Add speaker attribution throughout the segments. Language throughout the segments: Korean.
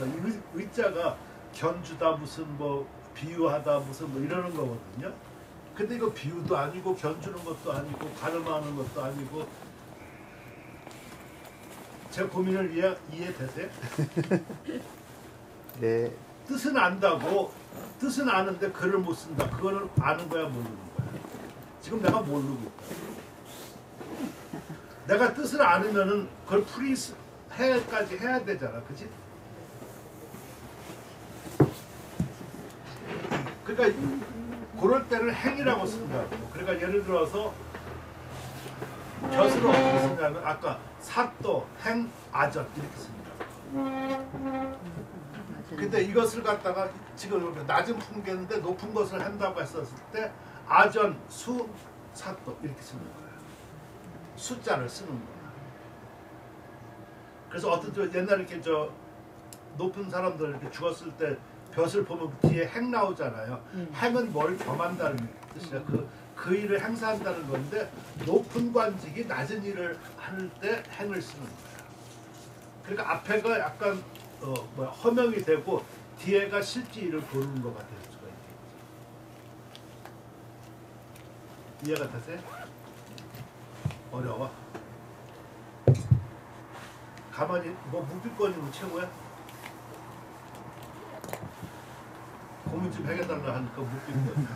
Speaker 1: 있어. 이 의자가 견주다 무슨 뭐 비유하다 무슨 뭐 이러는 거거든요. 근데 이거 비유도 아니고 견주는 것도 아니고 가늠하는 것도 아니고 제 고민을 이해되세요?
Speaker 2: 네.
Speaker 1: 뜻은 안다고 뜻은 아는데 글을 못 쓴다. 그거는 아는 거야 모르는 거야. 지금 내가 모르고 있다. 내가 뜻을 아니면은 그걸 해까지 해야 되잖아, 그렇지? 그러니까 그럴 때는 행이라고 쓴다고. 그러니까 예를 들어서 벼슬을 어떻게 쓰냐면 아까 사또, 행, 아전 이렇게 씁니다. 근데 이것을 갖다가 지금 이렇게 낮은 풍계인데 높은 것을 한다고 했었을 때 아전, 수, 사또 이렇게 쓰는 거예요. 숫자를 쓰는 거예요. 그래서 어떤 옛날에 이렇게 높은 사람들 이렇게 죽었을 때 벼슬 보면 뒤에 행 나오잖아요. 행은 뭘 겸한다는 뜻이야. 그 일을 행사한다는 건데 높은 관직이 낮은 일을 할 때 행을 쓰는 거예요. 그러니까 앞에가 약간 허명이 되고 뒤에가 실제 일을 보는 거가 될 수가 있겠지. 이해가 되세요? 어려워. 가만히 뭐 묵비권이면 최고야? 고민 좀 해달라 하니까 묵비권.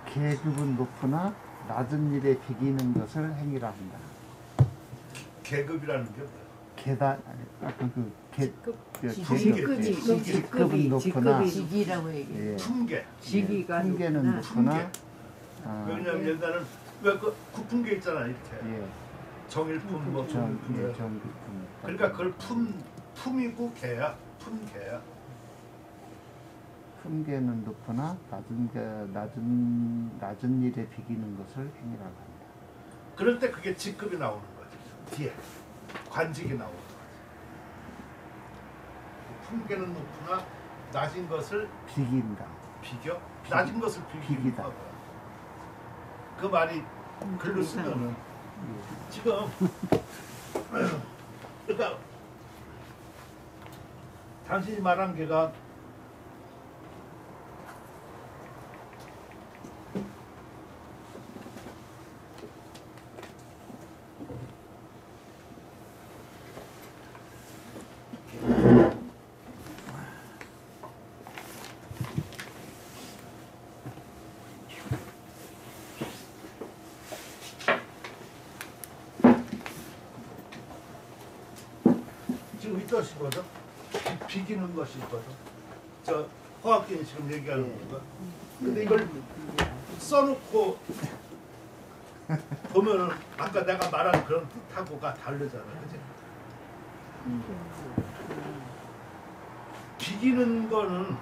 Speaker 2: 계급은 높으나 낮은 일에 비기는 것을 행위라 한다.
Speaker 1: 계급이라는 게 뭐야?
Speaker 2: 계단 아까
Speaker 3: 직급은
Speaker 2: 높으나
Speaker 3: 직이라고 얘기해.
Speaker 2: 예.
Speaker 1: 품계.
Speaker 3: 직위가
Speaker 2: 품계는 높으나
Speaker 1: 왜냐면 옛날에는 왜 그 구품계 있잖아 이렇게.
Speaker 2: 예.
Speaker 1: 정일품 뭐 정일품.
Speaker 2: 정일품.
Speaker 1: 그러니까 그걸 품이고 계야. 품계야.
Speaker 2: 품계는 높으나 낮은 일에 비기는 것을 행위라고 합니다.
Speaker 1: 그럴 때 그게 직급이 나오는 거지. 뒤에 관직이 나오는 거지. 품계는 높으나 낮은 것을
Speaker 2: 비긴다.
Speaker 1: 비겨? 낮은 것을 비기다. 그 말이 글로 쓰면은 지금 그러니까 당신이 말한 게가 것이거든. 비기는 것이거든. 저 허학기는 지금 얘기하는 건가? 근데 이걸 써놓고 보면은 아까 내가 말한 그런 뜻하고가 다르잖아, 그지? 비기는 거는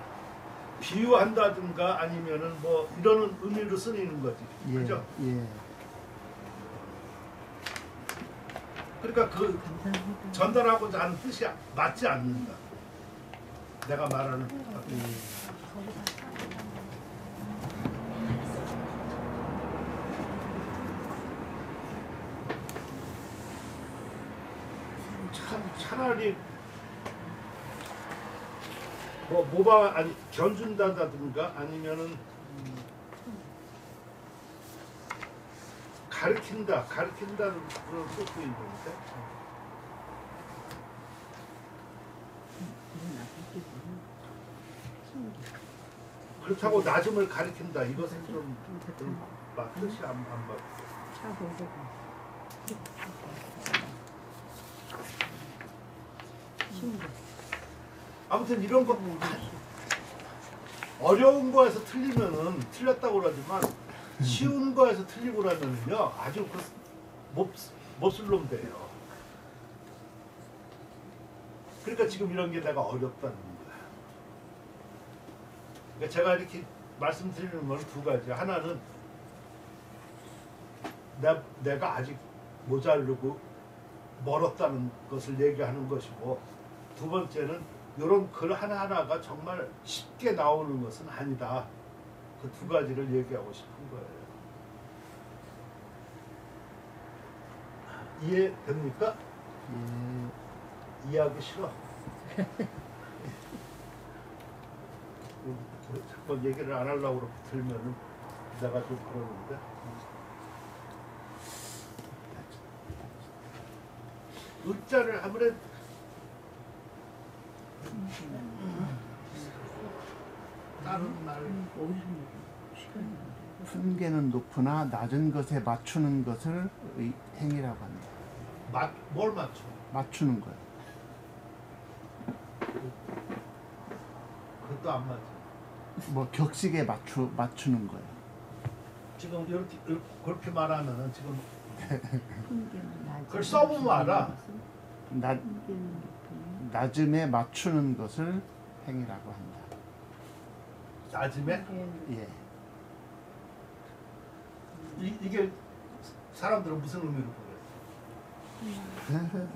Speaker 1: 비유한다든가 아니면은 뭐 이런 의미로 쓰이는 거지, 그죠?
Speaker 2: 예.
Speaker 1: 그러니까 그 전달하고자 하는 뜻이 맞지 않는다. 내가 말하는 차라리 뭐 모방 아니 견준다든가 아니면은 가르친다는 그런 뜻도 있는데 그렇다고 낮음을 가르친다 이것은 좀 뜻이 안 맞고 아무튼 이런 거 어려운 거에서 틀리면은 틀렸다고 그러지만 쉬운 거에서 틀리고 나면은요 아주 그 몹쓸 놈 돼요. 그러니까 지금 이런 게 내가 어렵다는 거야. 그러니까 제가 이렇게 말씀드리는 건 두 가지. 하나는 내가 아직 모자르고 멀었다는 것을 얘기하는 것이고, 두 번째는 이런 글 하나하나가 정말 쉽게 나오는 것은 아니다. 그 두 가지를 얘기하고 싶은 거예요. 이해됩니까? 이해하기 싫어. 자꾸 얘기를 안 하려고 그렇게 들면은 내가 좀 그러는데. 의자를 아무래도 다른 말
Speaker 2: 품계는 높으나 낮은 것에 맞추는 것을 행위라고 합니다.
Speaker 1: 뭘 맞춰?
Speaker 2: 맞추는 거예요.
Speaker 1: 그것도 안 맞아.
Speaker 2: 뭐 격식에 맞추는 거예요.
Speaker 1: 지금 이렇게 그렇게 말하면은 지금
Speaker 3: 품계는
Speaker 1: 그걸 써보면 알아.
Speaker 2: 낮음에 맞추는 것을 행위라고 합니다.
Speaker 1: 낮음에
Speaker 2: 예.
Speaker 1: 이게 사람들은 무슨 의미로 보겠어?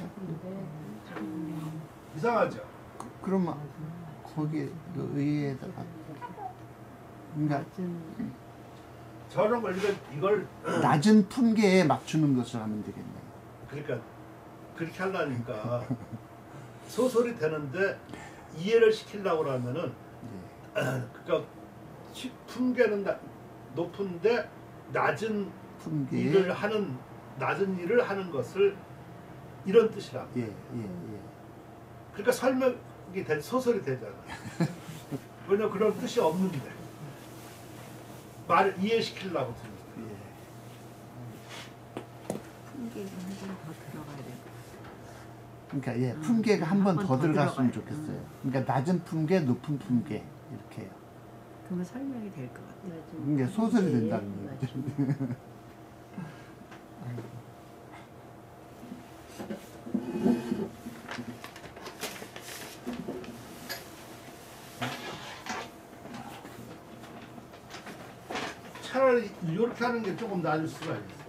Speaker 1: 이상하죠?
Speaker 2: 그러면 거기 그 의에다가 그러니까
Speaker 1: 저런 걸 이걸
Speaker 2: 낮은 품계에 맞추는 것을 하면 되겠네요.
Speaker 1: 그러니까 그렇게 하려니까 소설이 되는데 이해를 시키려고 하면은 그러니까 품계는 높은데 낮은
Speaker 2: 품계에
Speaker 1: 일을 하는 것을 이런 뜻이라.
Speaker 2: 예.
Speaker 1: 그러니까 설명이 소설이 되잖아. 왜냐 그런 뜻이 없는데 말을 이해시키려고 드는 거야.
Speaker 3: 품계가 한 번 더 들어가야 돼.
Speaker 2: 그러니까 품계가 한 번 더 들어갔으면
Speaker 3: 들어가야 돼.
Speaker 2: 좋겠어요. 그러니까 낮은 품계, 높은 품계 이렇게요.
Speaker 3: 그러면 설명이 될 것 같아요.
Speaker 2: 이게 소설이 된다는 거죠.
Speaker 1: 차라리 이렇게 하는 게 조금 나을 수가 있어.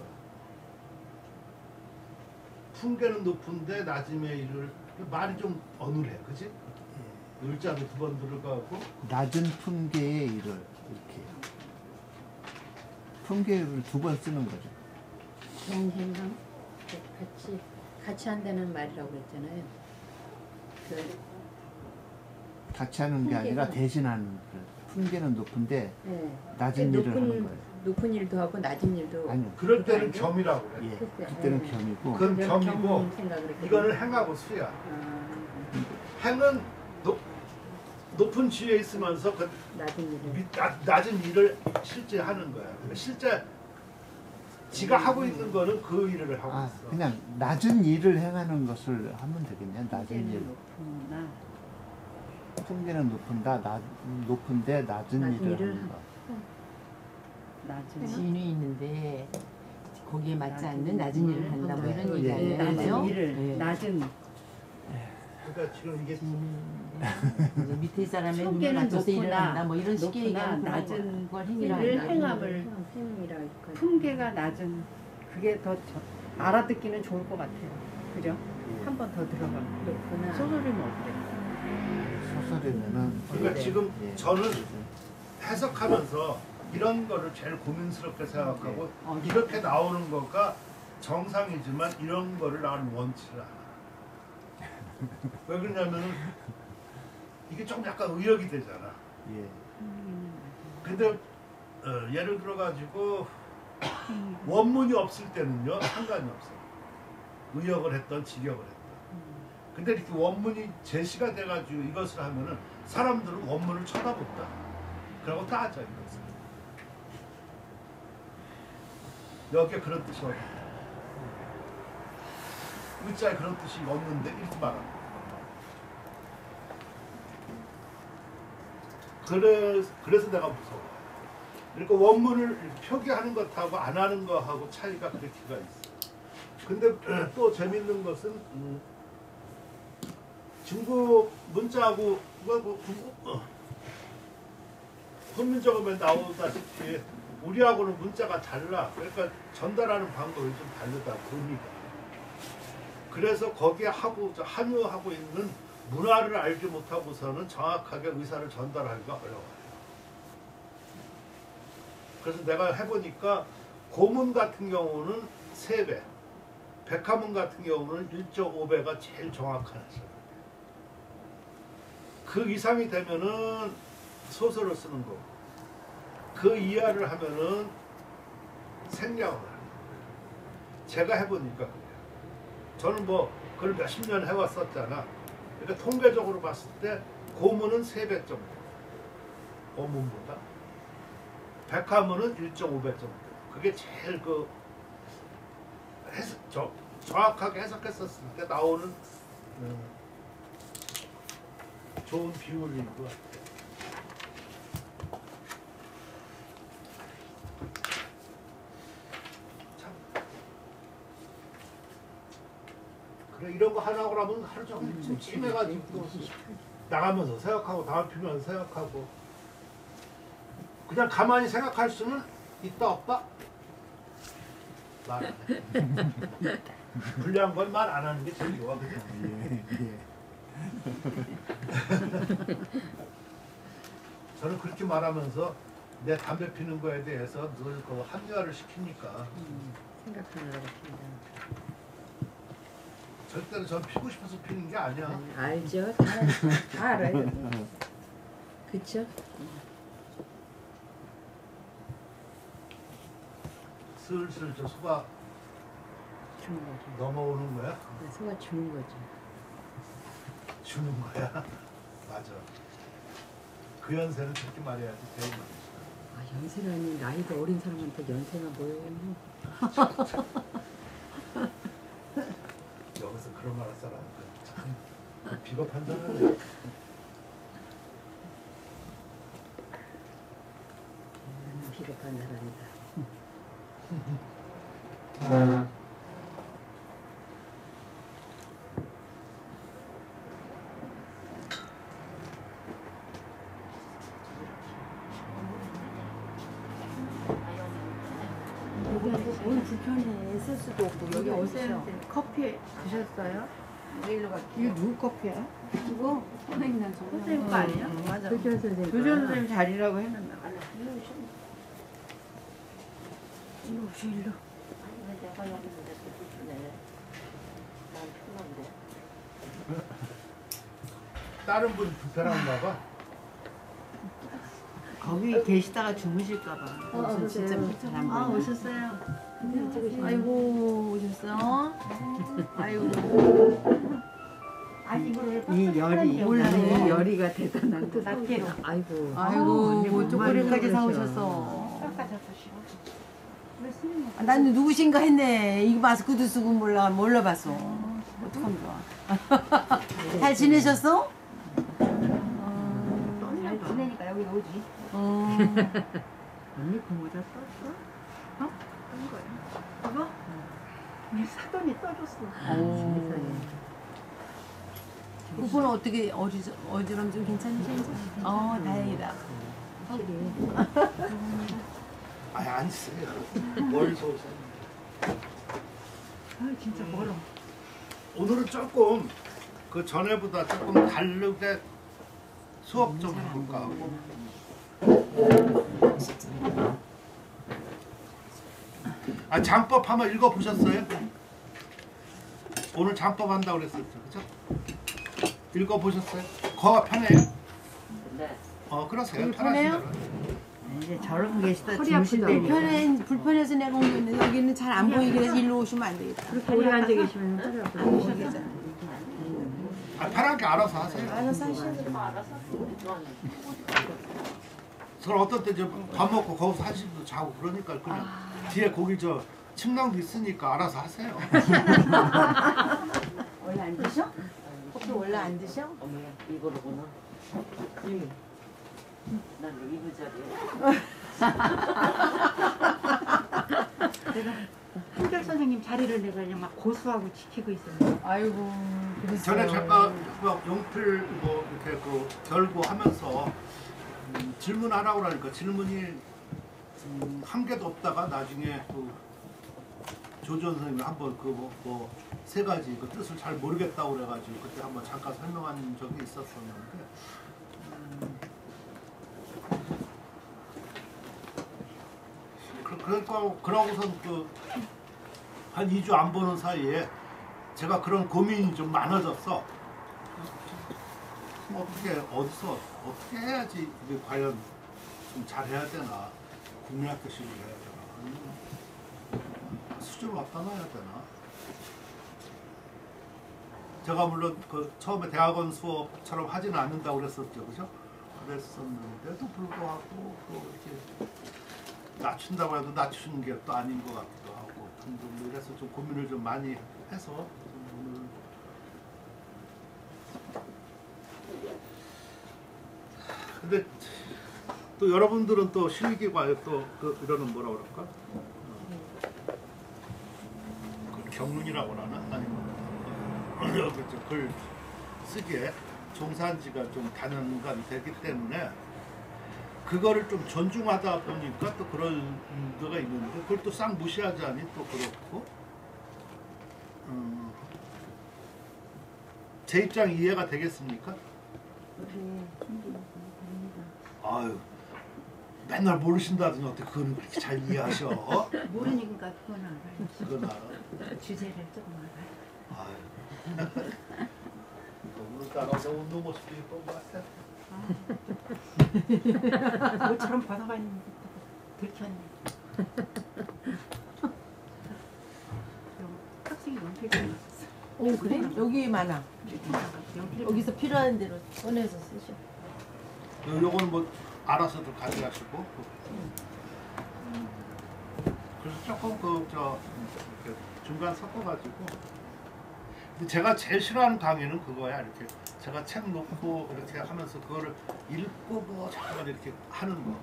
Speaker 1: 품계는 높은데 낮음의 일을 말이 좀 어눌해, 그지? 을자도 두 번 들어가고
Speaker 2: 낮은 품계의 일을 이렇게요. 품계를 두 번 쓰는 거죠.
Speaker 4: 동행랑 같이 한다는 말이라고 했잖아요.
Speaker 2: 같이 하는 게 아니라
Speaker 4: 품계는-
Speaker 2: 대신하는 거예요. 품계는 높은데
Speaker 4: 네.
Speaker 2: 낮은 일을 하는 거예요.
Speaker 4: 높은 일도 하고 낮은 일도.
Speaker 2: 아니요.
Speaker 1: 그럴
Speaker 4: 그거
Speaker 1: 때는
Speaker 4: 아니에요?
Speaker 1: 겸이라고 그래.
Speaker 2: 예,
Speaker 4: 그때,
Speaker 2: 그때는
Speaker 4: 예.
Speaker 2: 겸이고
Speaker 1: 그건 겸이고
Speaker 4: 생각을 했거든요.
Speaker 1: 이거는 행하고 수야.
Speaker 4: 아,
Speaker 1: 행은 높은 지위에 있으면서 그
Speaker 4: 낮은 일을.
Speaker 1: 낮은 일을 실제 하는 거야. 그러니까 실제 지가 하고 있는 거는 그 일을 하고
Speaker 2: 아,
Speaker 1: 있어.
Speaker 2: 그냥 낮은 일을 행하는 것을 하면 되겠네요. 낮은 일.
Speaker 3: 품계는 높으나
Speaker 2: 품계는 높은데 낮은
Speaker 4: 낮은
Speaker 2: 일을
Speaker 4: 일을
Speaker 2: 하는 거.
Speaker 3: 낮은
Speaker 5: 지인이 있는데 거기에 맞지
Speaker 3: 낮은
Speaker 5: 않는 낮은 일을
Speaker 3: 일을
Speaker 5: 한다 뭐
Speaker 2: 한다.
Speaker 5: 이런 얘기
Speaker 2: 예,
Speaker 5: 아니에요?
Speaker 3: 낮은 일을
Speaker 5: 네.
Speaker 3: 낮은
Speaker 1: 그러니까 지금 이게
Speaker 5: 이제 밑에 사람의 눈을
Speaker 3: 품계는
Speaker 5: 낮춰서 일을
Speaker 3: 높으나
Speaker 5: 한다 뭐 이런 식의
Speaker 3: 높으나
Speaker 5: 얘기하는
Speaker 3: 낮은
Speaker 5: 걸 행위라
Speaker 3: 일을
Speaker 5: 한다.
Speaker 3: 행함을
Speaker 4: 행함이라 할까.
Speaker 3: 품계가 낮은 그게 더 알아듣기는 좋을 것 같아요. 그죠? 한 번 더 들어가.
Speaker 4: 높구나.
Speaker 3: 소설이면 어때?
Speaker 2: 소설이면은
Speaker 1: 그러니까
Speaker 5: 네.
Speaker 1: 지금
Speaker 2: 예.
Speaker 1: 저는 해석하면서 이런 거를 제일 고민스럽게 생각하고 이렇게 나오는 거가 정상이지만 이런 거를 나는 원치를 않아. 왜 그러냐면은 이게 조금 약간 의역이 되잖아.
Speaker 2: 예.
Speaker 1: 근데 예를 들어 가지고 원문이 없을 때는요 상관이 없어. 의역을 했던 직역을 했던. 근데 이렇게 원문이 제시가 돼가지고 이것을 하면은 사람들은 원문을 쳐다본다. 그러고 다 하죠 이것을. 여기에 그런 뜻이 없다. 의자에 그런 뜻이 없는데 이렇게 말합니다. 그래서 내가 무서워. 그러니까 원문을 표기하는 것하고 안 하는 거하고 차이가 그렇게가 있어. 근데 또 재밌는 것은 중국 문자하고 훈민정음에 나오다시피 우리하고는 문자가 달라. 그러니까 전달하는 방법이 좀 다르다. 의미가. 그래서 거기에 함유하고 있는 문화를 알지 못하고서는 정확하게 의사를 전달하기가 어려워요. 그래서 내가 해보니까 고문 같은 경우는 3배, 백화문 같은 경우는 1.5배가 제일 정확한 해석. 그 이상이 되면은 소설을 쓰는 거고 그 이하를 하면은 생략을 하는 거예요. 제가 해보니까 그래요. 저는 뭐 그걸 몇십 년 해왔었잖아. 그러니까 통계적으로 봤을 때 고문은 3배 정도, 어문보다 백화문은 1.5배 정도. 그게 제일 그 정확하게 해석했었을 때 나오는 좋은 비율인 것 같아요. 참. 그래 이런 거 하려고 하면 하루 종일 침해가지고 나가면서 생각하고 다음 피면서 생각하고 그냥 가만히 생각할 수는 있다 없다? 말 안 해. 불리한 건 말 안 하는 게 제일 좋아. 그죠?
Speaker 2: 예, 예.
Speaker 1: 저는 그렇게 말하면서 내 담배 피는 거에 대해서 늘 그 합리화를 시키니까
Speaker 4: 생각하느라고 핀다.
Speaker 1: 절대로 전 피고 싶어서 피는 게 아니야.
Speaker 4: 알죠? 다 알아요. 그쵸?
Speaker 1: 슬슬 저 소가
Speaker 4: 주는 거죠.
Speaker 1: 넘어오는 거야?
Speaker 4: 소가 주는 거죠.
Speaker 1: 주는 거야? 맞아. 그 연세는 그렇게 말해야지 되는 거지.
Speaker 4: 아, 연세라니 나이도 어린 사람한테 연세가 뭐예요?
Speaker 1: 여기서 그런 말 할 사람은 참 비겁한 사람이야.
Speaker 4: 비겁한 사람이다.
Speaker 5: 뭘 불편해. 쓸 수도 없고 여기 오세요.
Speaker 3: 커피 드셨어요?
Speaker 5: 내일로 갈게요.
Speaker 3: 이거 누구 커피야?
Speaker 5: 이거 선생님 난
Speaker 3: 선생님 거 아니야?
Speaker 5: 맞아.
Speaker 4: 조지현 선생님.
Speaker 3: 조지현 선생님 자리라고 해놨나 봐.
Speaker 5: 일로 오시 일로.
Speaker 4: 내가 여기 있는데 불편해. 난 편한데.
Speaker 1: 다른 분 불편한가 봐.
Speaker 3: 거기 계시다가 주무실까 봐.
Speaker 5: 무슨 진짜 불편한
Speaker 3: 아
Speaker 5: 거야.
Speaker 3: 오셨어요?
Speaker 5: 아이고 오셨어? 아이고
Speaker 3: 아니 이거를 이 열이
Speaker 5: 몰라요.
Speaker 3: 이 열이가 대단한 거.
Speaker 4: 낮게. 아이고.
Speaker 5: 아이고 뭐 초콜릿까지 사오셨어. 난 누구신가 했네. 이 마스크도 쓰고 몰라봤어. 어떡하면 좋아. 잘 지내셨어?
Speaker 3: 잘 지내니까 여기 오지. 언니 그 모자 썼어? 어? 떤 거야. 이거? 이 사돈이 떠줬어.
Speaker 5: 그분은 어떻게 어지럼 좀 괜찮으신지? 다행이다.
Speaker 1: 아니 안 쓰요. 멀리서 오세요.
Speaker 3: 아 진짜 멀어.
Speaker 1: 오늘은 조금 그 전에보다 조금 다르게 수업 좀 해볼까 하고. 아 장법 한번 읽어보셨어요? 오늘 장법 한다고 그랬었죠, 그죠? 읽어보셨어요? 거가 편해요?
Speaker 4: 네.
Speaker 1: 그러세요.
Speaker 5: 편해요?
Speaker 1: 편하신 대로.
Speaker 3: 이제 저러고 계시다
Speaker 4: 허리
Speaker 3: 주무신다니까.
Speaker 5: 불편해서 내가 온 건데 여기는 잘 안 보이게 해서 일로 오시면 안 되겠다.
Speaker 4: 그렇게 오래 앉아 계시면 허리
Speaker 5: 안
Speaker 4: 아프죠.
Speaker 5: 보이게잖아.
Speaker 1: 아, 편하게 알아서 하세요.
Speaker 5: 알아서 하셔야 돼.
Speaker 1: 저는 어떤 때 밥 먹고 거기서 1시도 자고 그러니까 그냥 뒤에 거기 침낭도 있으니까 알아서 하세요.
Speaker 5: 원래 안 드셔? 커피 원래 안 드셔?
Speaker 6: 어머야 이거로구나. 난 이거 자리야.
Speaker 3: 한결 선생님 자리를 내가 그냥 막 고수하고 지키고 있었는데.
Speaker 5: 아이고 그랬어요.
Speaker 1: 전에 잠깐 용필 뭐 이렇게 결고 하면서 질문하라고 그러니까 질문이 한 개도 없다가 나중에 조지현 선생님이 한번 세 가지 그 뜻을 잘 모르겠다고 그래가지고 그때 한번 잠깐 설명한 적이 있었었는데 그러니까 그러고선 한 2주 안 보는 사이에 제가 그런 고민이 좀 많아졌어. 어떻게 어디서 어떻게 해야지 이게 과연 좀 잘해야 되나 국민학교식으로 해야 되나 아니면 수준을 갖다 놔야 되나. 제가 물론 그 처음에 대학원 수업처럼 하지는 않는다고 그랬었죠, 그죠? 그랬었는데도 불구하고 또 이렇게 낮춘다고 해도 낮추는 게 또 아닌 것 같기도 하고 등등 그래서 좀 고민을 좀 많이 해서 좀 오늘 근데 또 여러분들은 또 실기과에 또 그 이러는 뭐라 그럴까? 그 경륜이라고 하나? 아니면 글 쓰기에 종사한 지가 좀 단연간이 되기 때문에 그거를 좀 존중하다 보니까 또 그런 데가 있는데 그걸 또 싹 무시하자니 또 그렇고 제 입장 이해가 되겠습니까? 아유 맨날 모르신다더니 어떻게 그거는 그렇게 잘 이해하셔?
Speaker 5: 모르니까 그건 알아요.
Speaker 1: 그건 알아.
Speaker 5: 주제를 조금 알아요.
Speaker 1: 아유 오늘 따라서 운동 모습도 예쁜 것 같아.
Speaker 5: 모처럼 벗어가 있는 들켰네. 학생이 연필이 있어.
Speaker 7: 오 그래? 여기 많아. 여기서 필요한 대로 꺼내서 쓰셔.
Speaker 1: 요거는 뭐 알아서도 가져가시고 그래서 조금 그저 중간 섞어가지고 근데 제가 제일 싫어하는 강의는 그거야. 이렇게 제가 책 놓고 이렇게 하면서 그거를 읽고 뭐 잠깐 이렇게 하는 거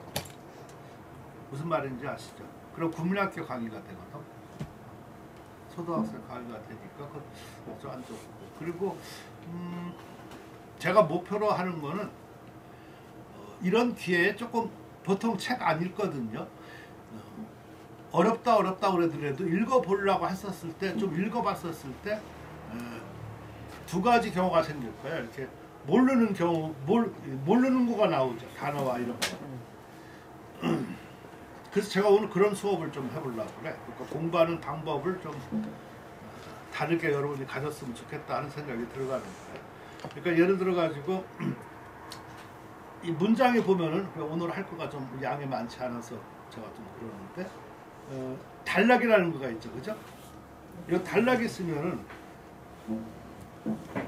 Speaker 1: 무슨 말인지 아시죠? 그럼 국민학교 강의가 되거든. 초등학생 강의가 되니까 그거 안 좋고 그리고 제가 목표로 하는 거는 이런 기회에 조금 보통 책 안 읽거든요. 어렵다 그러더라도 읽어보려고 했었을 때 좀 읽어봤었을 때 두 가지 경우가 생길 거예요. 이렇게 모르는 경우, 모르는 거가 나오죠. 단어와 이런 거. 그래서 제가 오늘 그런 수업을 좀 해보려고 그래. 그러니까 공부하는 방법을 좀 다르게 여러분이 가졌으면 좋겠다 하는 생각이 들어가는 거예요. 그러니까 예를 들어 가지고 이 문장에 보면은 오늘 할 거가 좀 양이 많지 않아서 제가 좀 그러는데 단락이라는 거가 있죠, 그죠? 이 단락이 쓰면은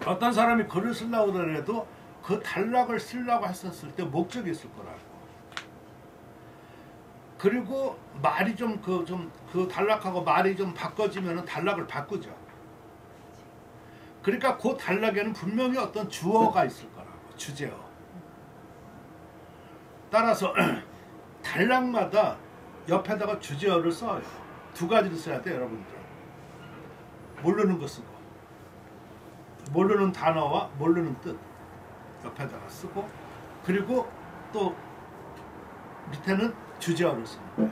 Speaker 1: 어떤 사람이 글을 쓰려고 하더라도 그 단락을 쓰려고 했었을 때 목적이 있을 거라고. 그리고 말이 좀 그 단락하고 말이 좀 바꿔지면은 단락을 바꾸죠. 그러니까 그 단락에는 분명히 어떤 주어가 있을 거라고, 주제어. 따라서 단락마다 옆에다가 주제어를 써요. 두 가지를 써야 돼요, 여러분들. 모르는 거 쓰고 모르는 단어와 모르는 뜻 옆에다가 쓰고 그리고 또 밑에는 주제어를 쓰는 거예요.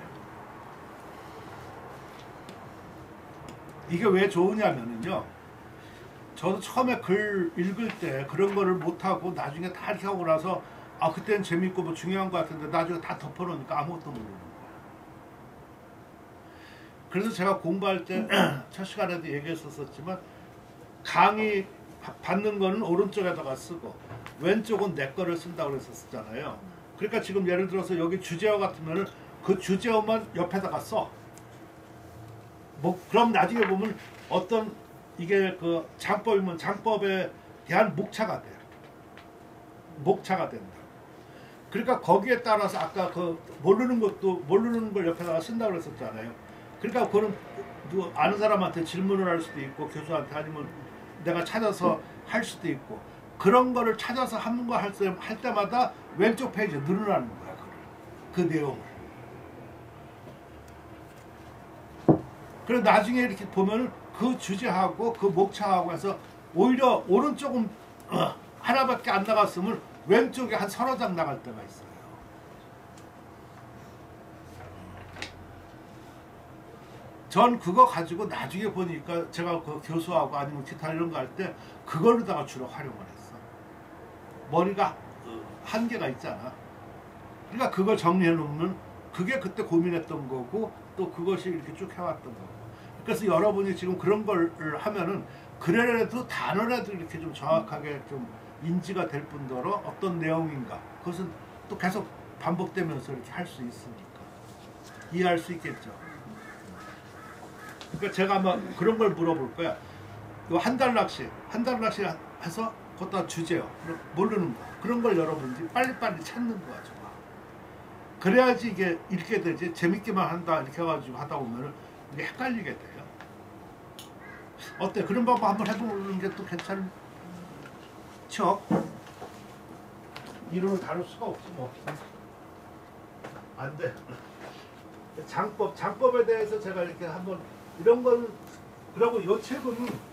Speaker 1: 이게 왜 좋으냐면요. 저도 처음에 글 읽을 때 그런 거를 못하고 나중에 다 이렇게 하고 나서 아 그때는 재밌고 뭐 중요한 것 같은데 나중에 다 덮어놓으니까 아무것도 모르는 거예요. 그래서 제가 공부할 때 첫 시간에도 얘기했었지만 강의 받는 거는 오른쪽에다가 쓰고 왼쪽은 내 거를 쓴다고 그랬었잖아요. 그러니까 지금 예를 들어서 여기 주제어 같으면은 그 주제어만 옆에다가 써. 뭐 그럼 나중에 보면 어떤 이게 그 장법이면 장법에 대한 목차가 돼요. 목차가 된다. 그러니까 거기에 따라서 아까 그 모르는 걸 옆에다가 쓴다고 그랬었잖아요. 그러니까 그거는 아는 사람한테 질문을 할 수도 있고 교수한테 아니면 내가 찾아서 할 수도 있고 그런 거를 찾아서 하는 거 할 때마다 왼쪽 페이지에 늘어나는 거야. 그 내용을. 그래서 나중에 이렇게 보면 그 주제하고 그 목차하고 해서 오히려 오른쪽은 하나밖에 안 나갔으면 왼쪽에 한 서너 장 나갈 때가 있어요. 전 그거 가지고 나중에 보니까 제가 그 교수하고 아니면 기타 이런 거 할 때 그걸로다가 주로 활용을 했어. 머리가 한계가 있잖아. 그러니까 그걸 정리해 놓으면 그게 그때 고민했던 거고 또 그것이 이렇게 쭉 해왔던 거고. 그래서 여러분이 지금 그런 걸 하면은 그래라도 단어라도 이렇게 좀 정확하게 좀 인지가 될 뿐더러 어떤 내용인가 그것은 또 계속 반복되면서 이렇게 할 수 있으니까 이해할 수 있겠죠. 그러니까 제가 아마 그런 걸 물어볼 거야. 이거 한 달 낚시 해서 그것도 주제요. 모르는 거 그런 걸 여러분들이 빨리빨리 찾는 거야. 좋아. 그래야지 이게 읽게 되지. 재밌게만 한다 이렇게 해가지고 하다 보면은 이게 헷갈리게 돼요. 어때? 그런 방법 한번 해보는 게 또 괜찮죠? 이론을 다룰 수가 없지 뭐. 안 돼. 장법에 대해서 제가 이렇게 한번 이런 거는 그리고 이 책은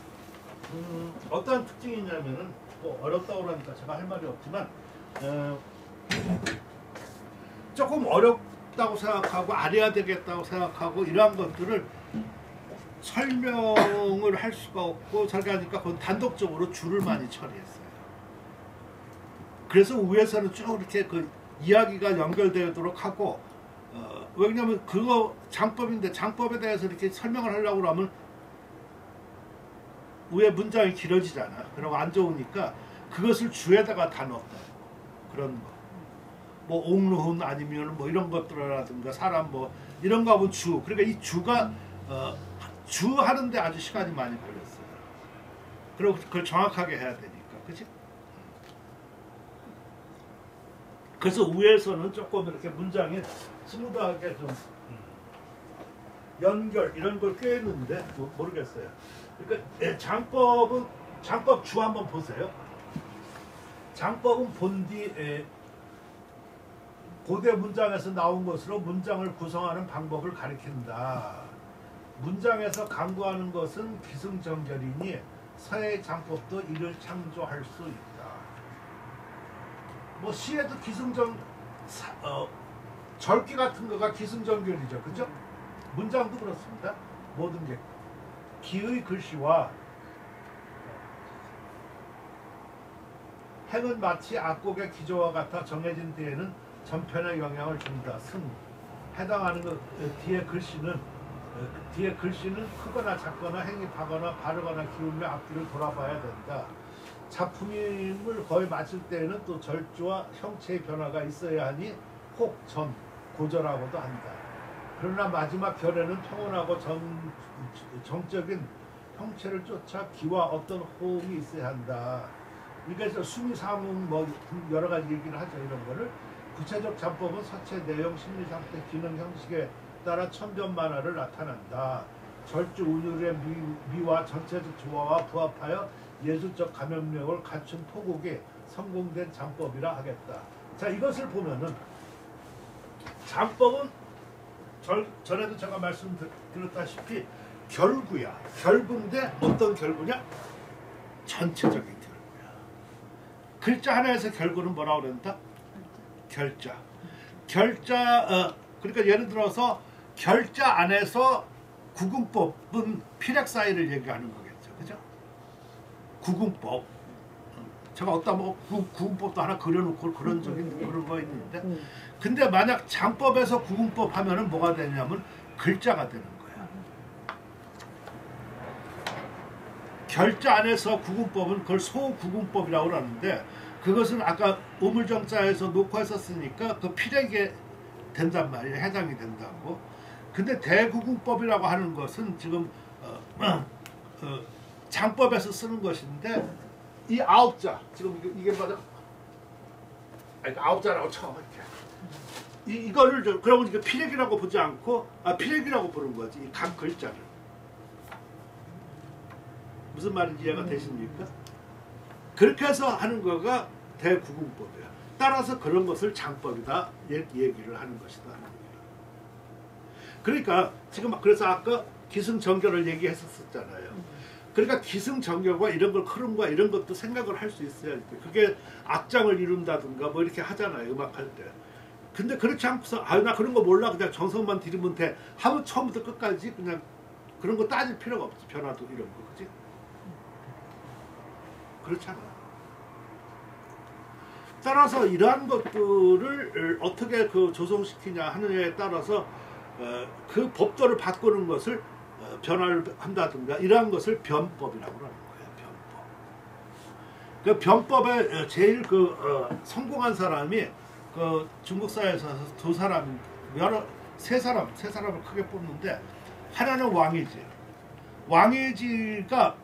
Speaker 1: 어떠한 특징이 있냐면은 뭐 어렵다고 그러니까 제가 할 말이 없지만 조금 어렵다고 생각하고 알아야 되겠다고 생각하고 이러한 것들을 설명을 할 수가 없고 저렇게 하니까 그건 단독적으로 줄을 많이 처리했어요. 그래서 위에서는 쭉 이렇게 그 이야기가 연결되도록 하고 왜냐면 그거 장법인데 장법에 대해서 이렇게 설명을 하려고 하면 위에 문장이 길어지잖아. 그러고 안 좋으니까 그것을 주에다가 다 넣었다. 그런 거. 뭐 옥루훈 아니면 뭐 이런 것들이라든가 사람 뭐 이런 거 하면 주. 그러니까 이 주가 주 하는데 아주 시간이 많이 걸렸어요. 그리고 그걸 정확하게 해야 되니까, 그렇지? 그래서 위에서는 조금 이렇게 문장이 스무드하게 좀 연결 이런 걸 꿰는데 모르겠어요. 그러니까 장법 주 한번 보세요. 장법은 본디 고대 문장에서 나온 것으로 문장을 구성하는 방법을 가리킨다. 문장에서 강구하는 것은 기승전결이니 서의 장법도 이를 창조할 수 있다. 뭐 시에도 절기 같은 거가 기승전결이죠, 그죠? 문장도 그렇습니다. 모든 게 기의 글씨와 행은 마치 악곡의 기조와 같아 정해진 때에는 전편에 영향을 준다. 승 해당하는 것 뒤에 글씨는 크거나 작거나 행입하거나 바르거나 기울며 앞뒤를 돌아봐야 된다. 작품임을 거의 마칠 때에는 또 절주와 형체의 변화가 있어야 하니 혹 전 고절하고도 한다. 그러나 마지막 결에는 평온하고 정적인 형체를 쫓아 기와 어떤 호응이 있어야 한다. 그러니까 수미 사문 뭐 여러 가지 얘기를 하죠. 이런 거를 구체적 장법은 서체 내용 심리 상태 기능 형식에 따라 천변만화를 나타난다. 절주 운율의 미와 전체적 조화와 부합하여 예술적 감염력을 갖춘 토곡이 성공된 장법이라 하겠다. 자, 이것을 보면은 장법은 전에도 제가 말씀드렸다시피 결구야. 결구인데 어떤 결구냐? 전체적인 결구야. 글자 하나에서 결구는 뭐라고 그런다? 결자. 그러니까 예를 들어서 결자 안에서 구금법은 필약 사이를 얘기하는 거겠죠. 그죠? 구금법. 제가 어디다 뭐 구금법도 하나 그려놓고 그런 거 있는데 근데 만약 장법에서 구금법 하면은 뭐가 되냐면 글자가 되는 거야. 결자 안에서 구금법은 그걸 소구금법이라고 하는데 그것은 아까 우물정자에서 녹화했었으니까 그 필약에 된단 말이에요. 해당이 된다고. 근데 대구금법이라고 하는 것은 지금 장법에서 쓰는 것인데 이 9자 지금 이게 뭐죠? 아니 9자라고 쳐 이렇게 이거를 그러면 이게 필약이라고 보지 않고 필약이라고 보는 거지. 이 각 글자를 무슨 말인지 이해가 되십니까? 그렇게 해서 하는 거가 대구금법이야. 따라서 그런 것을 장법이다 얘기를 하는 것이다. 그러니까 지금 그래서 아까 기승전결을 얘기했었잖아요. 그러니까 기승전결과 이런 걸 흐름과 이런 것도 생각을 할 수 있어야 돼. 그게 악장을 이룬다든가 뭐 이렇게 하잖아요. 음악할 때. 근데 그렇지 않고서 나 그런 거 몰라 그냥 정성만 들이면 돼 하면 처음부터 끝까지 그냥 그런 거 따질 필요가 없지. 변화도 이런 거 그지? 그렇잖아. 따라서 이러한 것들을 어떻게 그 조성시키냐 하느냐에 따라서 그 법도를 바꾸는 것을 변화를 한다든가 이러한 것을 변법이라고 하는 거예요. 변법. 그 변법에 제일 성공한 사람이 그 중국 사회에서 두 사람, 세 사람을 크게 뽑는데 하나는 왕이지. 왕이지가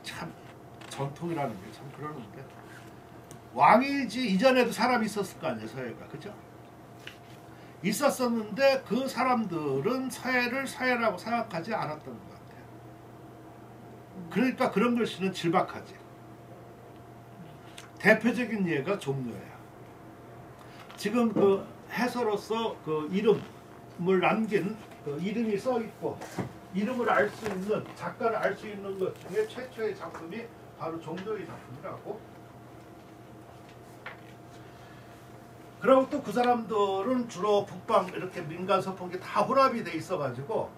Speaker 1: 참 전통이라는 게 참 그러는데 왕이지 이전에도 사람이 있었을 거 아니에요, 서해가. 그죠? 있었었는데 그 사람들은 서해를 서해라고 생각하지 않았던 것 같아요. 그러니까 그런 글씨는 질박하지. 대표적인 예가 종묘예요. 지금 그 해서로서 그 이름을 남긴 그 이름이 써 있고 이름을 알 수 있는 작가를 알 수 있는 것 중에 최초의 작품이 바로 종묘의 작품이라고. 그리고 또 그 사람들은 주로 북방 이렇게 민간 서풍기 다 혼합이 돼 있어가지고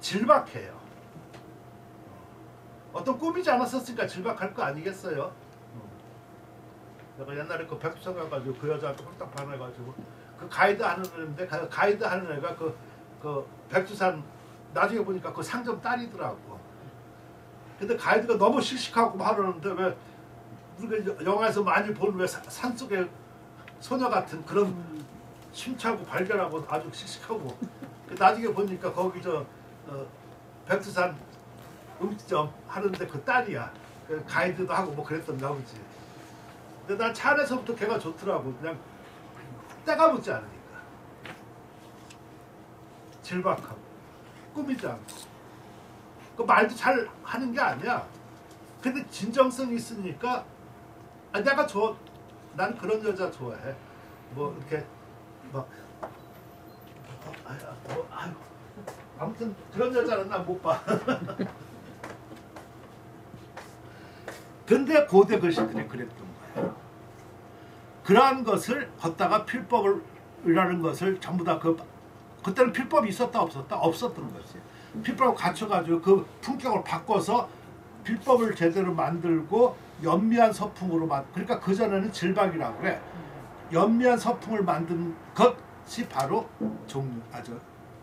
Speaker 1: 질박해요. 어떤 꾸미지 않았었으니까 질박할 거 아니겠어요? 내가 옛날에 그 백두산 가가지고 그 여자한테 홀딱 반해가지고 그 가이드 하는 애인데 가이드 하는 애가 그 백두산 나중에 보니까 그 상점 딸이더라고. 근데 가이드가 너무 씩씩하고 하려는데 왜 우리가 영화에서 많이 본 왜 산속에 소녀 같은 그런 심차고 발견하고 아주 씩씩하고 나중에 보니까 거기 백두산 음식점 하는데 그 딸이야. 그 가이드도 하고 뭐 그랬던가 보지. 근데 난 차 안에서부터 걔가 좋더라고. 그냥 때가 묻지 않으니까. 질박하고 꾸미지 않고 그 말도 잘 하는 게 아니야. 근데 진정성이 있으니까 내가 난 그런 여자 좋아해. 뭐 이렇게 막 아무튼 그런 여자는 난 못 봐. 근데 고대 글씨들이 그랬던 거예요. 그러한 것을 걷다가 필법이라는 것을 전부 다 그때는 필법이 있었다 없었다? 없었던 거지. 필법을 갖춰가지고 그 품격을 바꿔서 필법을 제대로 만들고 연미한 서풍으로 그러니까 그전에는 질박이라고 그래. 연미한 서풍을 만든 것이 바로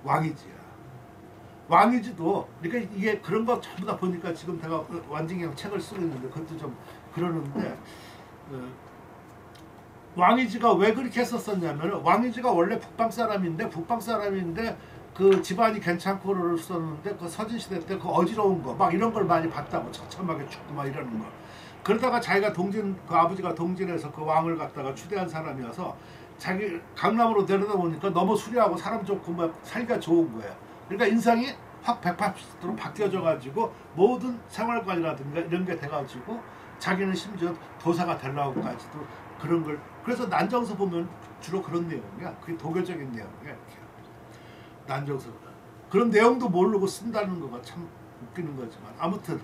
Speaker 1: 왕이지야. 왕이지도 그러니까 이게 그런 거 전부 다 보니까 지금 제가 완징경 책을 쓰고 있는데 그것도 좀 그러는데 왕이지가 왜 그렇게 했었었냐면 왕이지가 원래 북방 사람인데 그 집안이 괜찮고 그랬었는데 그 서진시대 때 그 어지러운 거 막 이런 걸 많이 봤다고 처참하게 죽고 막 이러는 거. 그러다가 자기가 그 아버지가 동진해서 그 왕을 갖다가 추대한 사람이어서 자기 강남으로 데려다 보니까 너무 수려하고 사람 좋고 막 살기가 좋은 거예요. 그러니까 인상이 확 180도로 바뀌어져 가지고 모든 생활관이라든가 이런 게 돼가지고 자기는 심지어 도사가 되려고까지도 그런 걸. 그래서 난정서 보면 주로 그런 내용이야. 그게 도교적인 내용이야. 이렇게. 난정서 그런 내용도 모르고 쓴다는 거가 참 웃기는 거지만 아무튼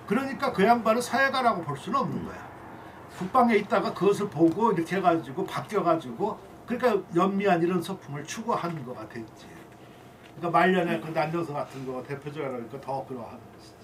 Speaker 1: 그러니까 그 양반은 사회가라고 볼 수는 없는 거야. 북방에 있다가 그것을 보고 이렇게 해가지고 바뀌어가지고 그러니까 연미한 이런 서풍을 추구하는 거가 됐지. 그러니까 말년에 그 난정서 같은 거가 대표적이라니까 더 그러하는 것이지.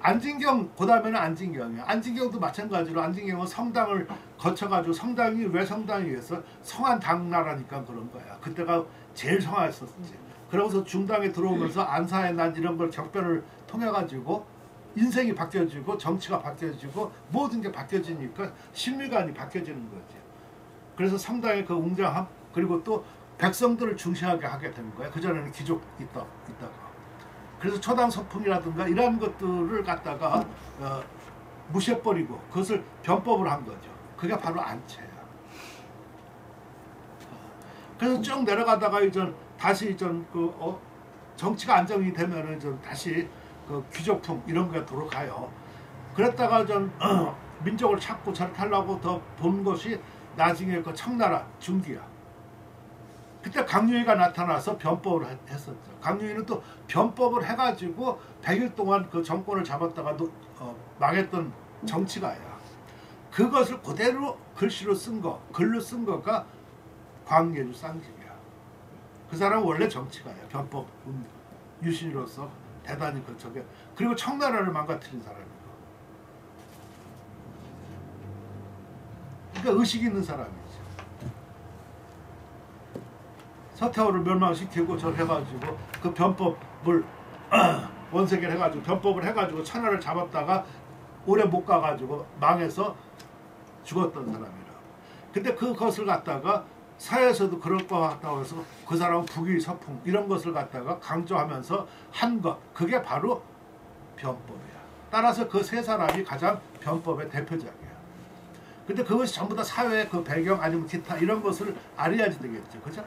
Speaker 1: 안진경 그다음에는 안진경이야. 안진경도 마찬가지로 안진경은 성당을 거쳐가지고 성당이 왜 성당이 위해서 성한 당나라니까 그런 거야. 그때가 제일 성화했었지. 그러고서 중당에 들어오면서 안사의 난 이런 걸 격변을 통해가지고 인생이 바뀌어지고 정치가 바뀌어지고 모든 게 바뀌어지니까 심리관이 바뀌어지는 거지. 그래서 성당의 그 웅장함 그리고 또 백성들을 중시하게 하게 되는 거야. 그전에는 귀족 있다가. 그래서 초당 서풍이라든가 이런 것들을 갖다가 무시해버리고 그것을 변법을 한 거죠. 그게 바로 안채야. 그래서 쭉 내려가다가 다시 정치가 안정이 되면은 다시 그 귀족풍 이런 게 돌아가요. 그랬다가 민족을 찾고 저렇게 하려고 더 본 것이 나중에 그 청나라 중기야. 그때 강유희가 나타나서 변법을 했었죠. 강유희는 또 변법을 해가지고 100일 동안 그 정권을 잡았다가 망했던 정치가야. 그것을 그대로 글씨로 쓴 거, 글로 쓴 거가 광예주 쌍집이야. 그 사람은 원래 정치가야. 변법 유신으로서 대단히 저게 그리고 청나라를 망가뜨린 사람이고. 그러니까 의식 있는 사람이지. 서태후를 멸망시키고 저 해가지고 그 변법을 원세계를 해가지고 변법을 해가지고 천하를 잡았다가 오래 못 가가지고 망해서 죽었던 사람이라. 근데 그것을 갖다가 사회에서도 그럴 것 같다고 해서 그 사람은 북위 서풍 이런 것을 갖다가 강조하면서 한 것, 그게 바로 변법이야. 따라서 그 세 사람이 가장 변법의 대표작이야. 근데 그것이 전부 다 사회의 그 배경 아니면 기타 이런 것을 알아야지 되겠죠. 그죠?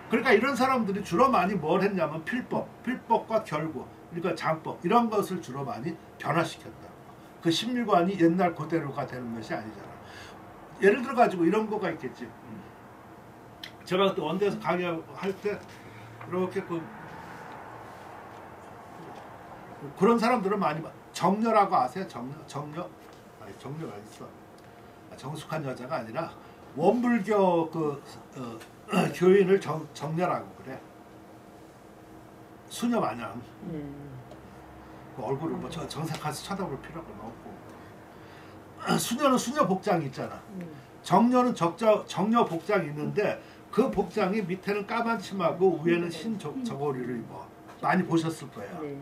Speaker 1: 그러니까 이런 사람들이 주로 많이 뭘 했냐면 필법과 결구, 그러니까 장법 이런 것을 주로 많이 변화시켰다. 그 심리관이 옛날 그대로가 되는 것이 아니잖아. 예를 들어 가지고 이런 거가 있겠지. 제가 그때 원대에서 강의할 때 이렇게 그런 사람들은 많이 정녀라고 아세요? 정녀? 아니, 정녀가 있어. 정숙한 여자가 아니라 원불교 교인을 정녀라고 그래. 수녀 마냥. 그 얼굴을 뭐 정색해서 쳐다볼 필요가 없고. 수녀는 수녀 복장이 있잖아. 정녀는 정녀 복장이 있는데 그 복장이 밑에는 까만 치마고 위에는 흰 저고리를 입어. 많이 보셨을 거야.
Speaker 4: 네.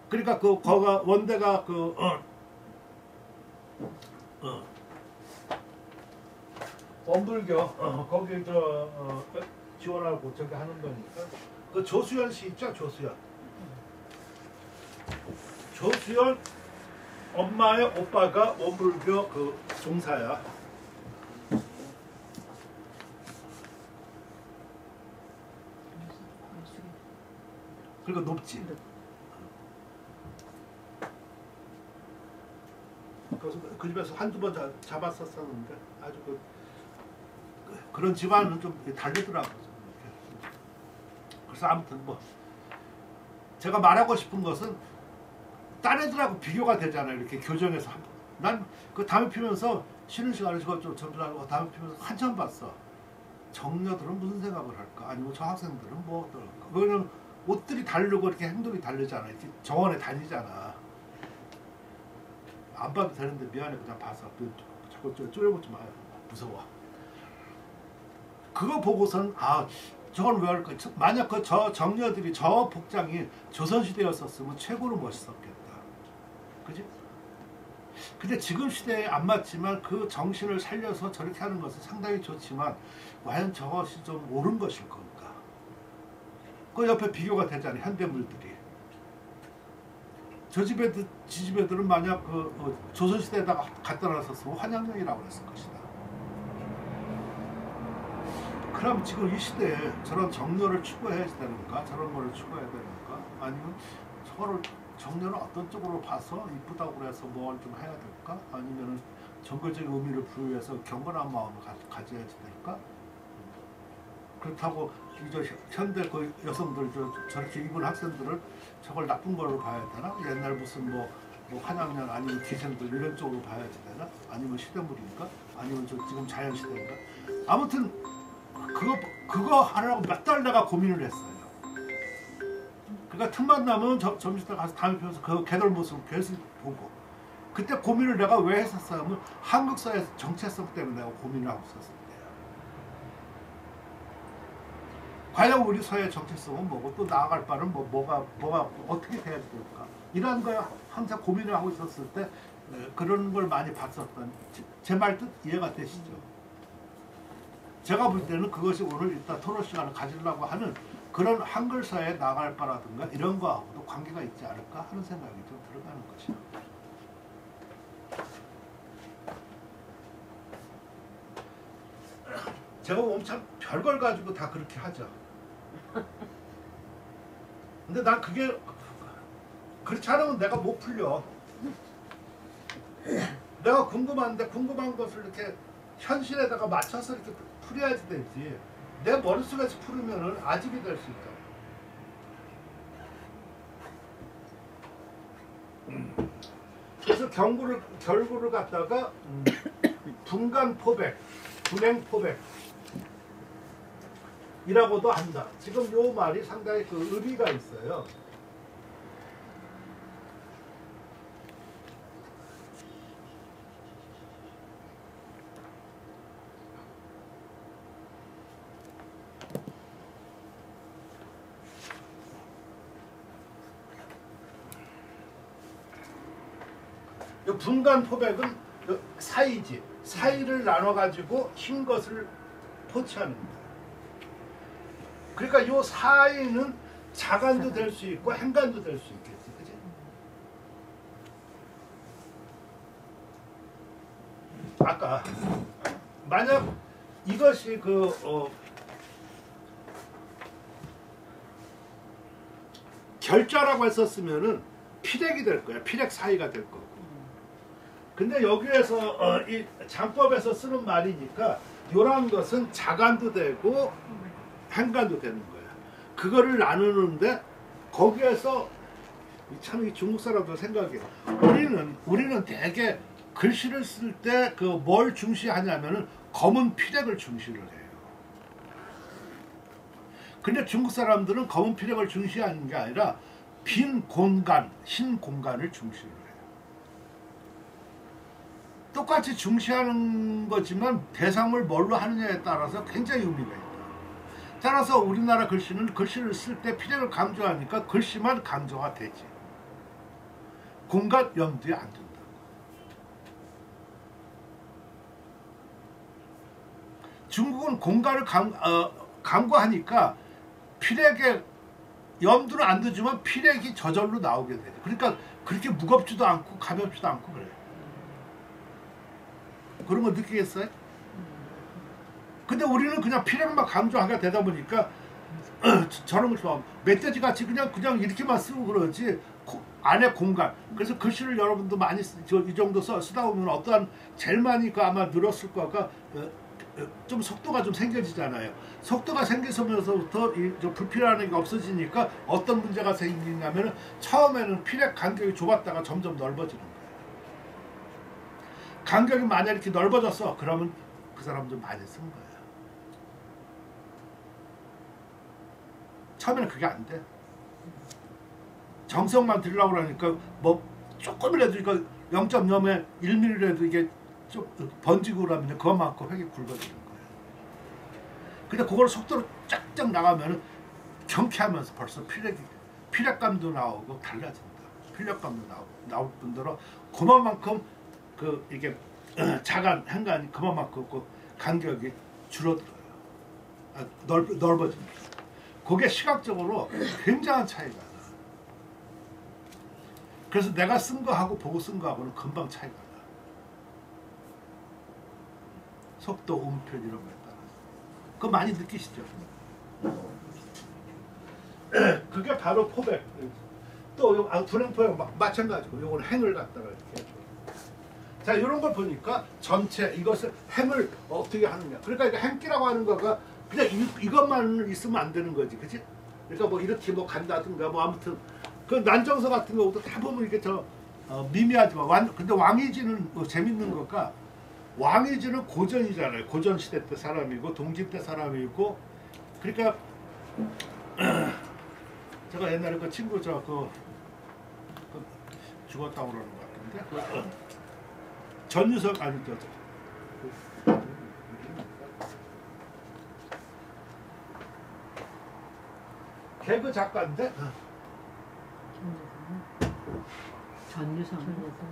Speaker 1: 그러니까 거가 원대가 원불교 거기 지원하고 저기 하는 거니까 그 조수연 씨 있죠? 조수연 엄마의 오빠가 원불교 그 종사야. 그리고 높지. 그래서 그 집에서 한두 번 잡았었는데 아주 그런 집안은 좀 다르더라고요. 그래서 아무튼 뭐 제가 말하고 싶은 것은 딴 애들하고 비교가 되잖아요. 이렇게 교정에서 난 그 담배 피면서 쉬는 시간에 저거 좀 전부하고 담배 피면서 한참 봤어. 정녀들은 무슨 생각을 할까? 아니면 저 학생들은 뭐 어떨까? 왜냐면 옷들이 다르고 이렇게 행동이 다르잖아. 이렇게 정원에 다니잖아. 안 봐도 되는데 미안해 그냥 봐서 자꾸 쪼여보지 마요. 무서워. 그거 보고선 저건 왜 할까? 만약 저 정녀들이 저 복장이 조선시대였었으면 최고로 멋있었겠다. 그지? 근데 지금 시대에 안 맞지만 그 정신을 살려서 저렇게 하는 것은 상당히 좋지만 과연 저것이 좀 옳은 것일 건가? 그 옆에 비교가 되잖아요. 현대물들이. 저 집애들, 지 집애들은 만약 조선시대에다가 갖다 놨었으면 환양령이라고 했을 것이다. 그럼 지금 이 시대에 저런 정녀를 추구해야 되는가? 저런 거를 추구해야 되는가? 아니면 저거를 정녀를 어떤 쪽으로 봐서 이쁘다고 그래서 뭘 좀 해야 될까? 아니면 정교적인 의미를 부여해서 경건한 마음을 가져야지 될까? 그렇다고 현대 그 여성들 저렇게 입은 학생들을 저걸 나쁜 걸로 봐야 되나? 옛날 무슨 뭐 한양년 아니면 기생들 이런 쪽으로 봐야지 되나? 아니면 시대물인가? 아니면 지금 자연시대인가? 아무튼 그거 하려고 몇 달 내가 고민을 했어요. 그러니까 틈만 나면 점심때 가서 담배 피면서 그 개들 모습을 계속 보고 그때 고민을 내가 왜 했었어요? 하면 한국 사회 정체성 때문에 내가 고민을 하고 있었을 때예요. 과연 우리 사회의 정체성은 뭐고 또 나아갈 바는 뭐가 어떻게 돼야 될까? 이런 거에 항상 고민을 하고 있었을 때 그런 걸 많이 봤었던 제 말 뜻 이해가 되시죠? 제가 볼 때는 그것이 오늘 이따 토론 시간을 가지려고 하는 그런 한글 사회에 나갈 바라든가 이런 거하고도 관계가 있지 않을까 하는 생각이 좀 들어가는 것이요. 제가 보면 참 별걸 가지고 다 그렇게 하죠. 근데 난 그게 그렇지 않으면 내가 못 풀려. 내가 궁금한데 궁금한 것을 이렇게 현실에다가 맞춰서 이렇게 풀어야지 되지. 내 머릿속에서 풀으면은 아집이 될 수 있다. 그래서 결구를 갖다가 분간포백, 분행포백이라고도 한다. 지금 요 말이 상당히 그 의미가 있어요. 이 분간 포백은 사이지. 사이를 나눠 가지고 흰 것을 포치하는 거예요. 그러니까 이 사이는 자간도 될 수 있고 행간도 될 수 있겠지, 그지? 아까 만약 이것이 결자라고 했었으면은 피렉이 될 거야. 피렉 사이가 될 거고. 근데 여기에서 이 장법에서 쓰는 말이니까 이런 것은 자간도 되고 행간도 되는 거야. 그거를 나누는데 거기에서 참 이 중국 사람들 생각이에요. 우리는 되게 글씨를 쓸 때 그 뭘 중시하냐면은 검은 피렉을 중시를 해요. 근데 중국 사람들은 검은 피렉을 중시하는 게 아니라 빈 공간, 흰 공간을 중시를 해요. 똑같이 중시하는 거지만 대상을 뭘로 하느냐에 따라서 굉장히 의미가 있다. 따라서 우리나라 글씨는 글씨를 쓸 때 피렉을 강조하니까 글씨만 강조가 되지. 공간 염두에 안 둔다. 중국은 공간을 강조하니까 피렉에 염두는 안 두지만 피렉이 저절로 나오게 돼요. 그러니까 그렇게 무겁지도 않고 가볍지도 않고 그래요. 그런 거 느끼겠어요? 근데 우리는 그냥 피렉만 강조하게 되다 보니까 저런 걸 좋아하고 멧돼지 같이 그냥 이렇게만 쓰고 그러지 안에 공간. 그래서 글씨를 여러분도 많이 이 정도 쓰다 보면 어떠한 제일 많이 아마 늘었을 거가 좀 속도가 좀 생겨지잖아요. 속도가 생기면서부터 불필요한 게 없어지니까 어떤 문제가 생기냐면 처음에는 피렉 간격이 좁았다가 점점 넓어지는 거예요. 간격이 만약 이렇게 넓어졌어 그러면 그 사람 좀 많이 쓴 거예요. 처음에는 그게 안 돼. 정성만 들으려고 그러니까 뭐 조금이라도 이거 0.0에 1mm라도 이게 좀 번지고 그러면 그것만큼 획이 굵어지는 거예요. 근데 그걸 속도로 쫙쫙 나가면은 경쾌하면서 벌써 피력감도 나오고 달라진다. 필력감도 나올 뿐더러 그만큼 이게 자간 행간이 그만큼 그 간격이 줄어들어요. 넓어집니다. 그게 시각적으로 굉장한 차이가 나. 그래서 내가 쓴 거하고 보고 쓴 거하고는 금방 차이가 나. 속도, 음표 이런 거에 따라서. 그거 많이 느끼시죠? 그게 바로 포백. 또 불행포획 마찬가지고 요건 행을 갖다가 이렇게. 자, 이런 걸 보니까 전체 이것을 행을 어떻게 하느냐. 그러니까 이거 행기라고 하는 거가 그냥 이것만 있으면 안 되는 거지, 그치? 그러니까 뭐 이렇게 뭐 간다든가 뭐 아무튼 그 난정서 같은 경우도 다 보면 이렇게 미미하지만 근데 왕이지는 재밌는 거가 왕이지는 고전이잖아요. 고전 시대 때 사람이고 동진 때 사람이고 그러니까 제가 옛날에 그 친구 죽었다고 그러는 것 같은데 전유석 아니 개그 작가인데
Speaker 4: 전유성.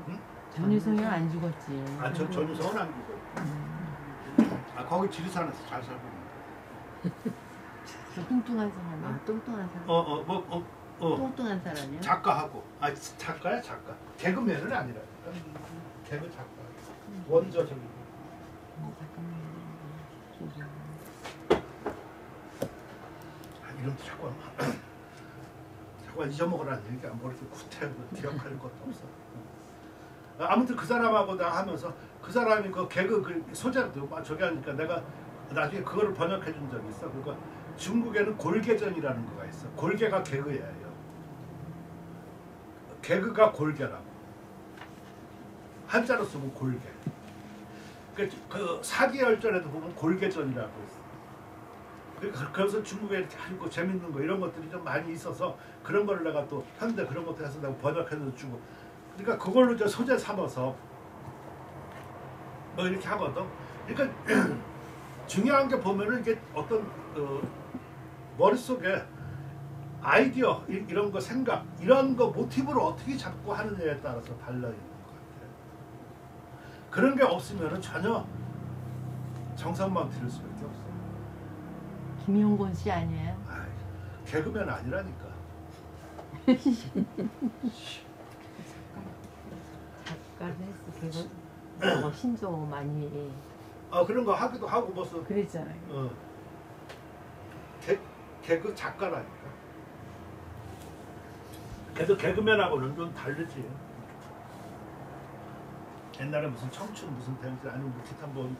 Speaker 1: 응?
Speaker 7: 전유성이 안 죽었지.
Speaker 1: 전유성은 안 죽어요. 거기 지리산에서 잘 살고 있는데.
Speaker 7: 뚱뚱한 사람이야? 뚱뚱한 사람. 뚱뚱한 사람이야?
Speaker 1: 작가하고 작가야 작가. 개그맨은 아니라 개그 작가. 원저적인. 이름도 자꾸 잊어먹으라는 얘기야. 뭐 이렇게 구태고 기억할 것도 없어. 아무튼 그 사람하고 나 하면서 그 사람이 그 개그 그 소재도 저기 하니까 내가 나중에 그거를 번역해 준 적이 있어. 그러니까 중국에는 골개전이라는 거가 있어. 골개가 개그예요. 개그가 골개라고. 한자로 쓰면 골개. 그 사기열전에도 보면 골개전이라고 있어. 그래서 중국에 이렇게 아주 재밌는 거 이런 것들이 좀 많이 있어서 그런 거를 내가 또 현대 그런 것도 해서 내가 번역해서 주고 그러니까 그걸로 이제 소재 삼아서 뭐 이렇게 하거든. 그러니까 중요한 게 보면은 이게 어떤 머릿속에 아이디어 이런 거 생각 이런 거 모티브를 어떻게 잡고 하느냐에 따라서 달라 있는 것 같아요. 그런 게 없으면 전혀 정성만 들일 수밖에 없어요.
Speaker 7: 김용곤 씨 아니에요?
Speaker 1: 아이, 개그맨 아니라니까.
Speaker 7: 작가를 했어. 그거 신조 많이
Speaker 1: 그런 거 하기도 하고 무슨
Speaker 7: 그랬잖아요.
Speaker 1: 개그 작가라니까. 그래도 개그맨하고는 좀 다르지. 옛날에 무슨 청춘 무슨 댄스 아니면 뭐 기타 뭐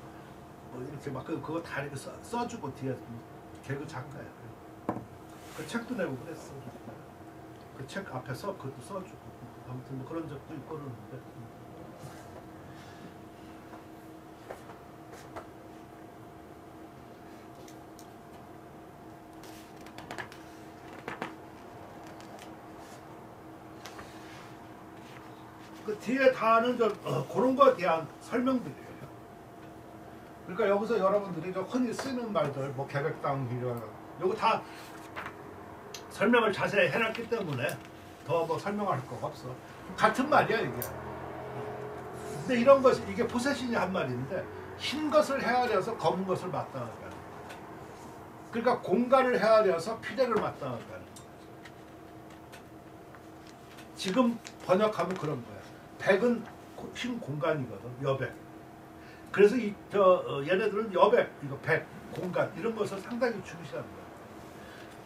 Speaker 1: 이렇게 막 그거 다 이렇게 써주고 뒤에 개그 작가야. 그 책도 내고 그랬어. 그 책 앞에서 그것도 써주고 아무튼 뭐 그런 적도 있고 그러는데. 그 뒤에 다는 그런 거에 대한 설명들이에요. 그러니까 여기서 여러분들이 저 흔히 쓰는 말들, 뭐 계획당 이런 요거 다 설명을 자세히 해놨기 때문에 더 뭐 설명할 거가 없어. 같은 말이야 이게. 근데 이런 것이 이게 포세신이 한 말인데 흰 것을 헤아려서 검은 것을 마땅하게 하는 거야. 그러니까 공간을 헤아려서 피례를 마땅하게 하는 거야. 지금 번역하면 그런 거야. 백은 흰 공간이거든, 여백. 그래서 얘네들은 여백, 이거 백, 공간 이런 것을 상당히 중시하는 거야.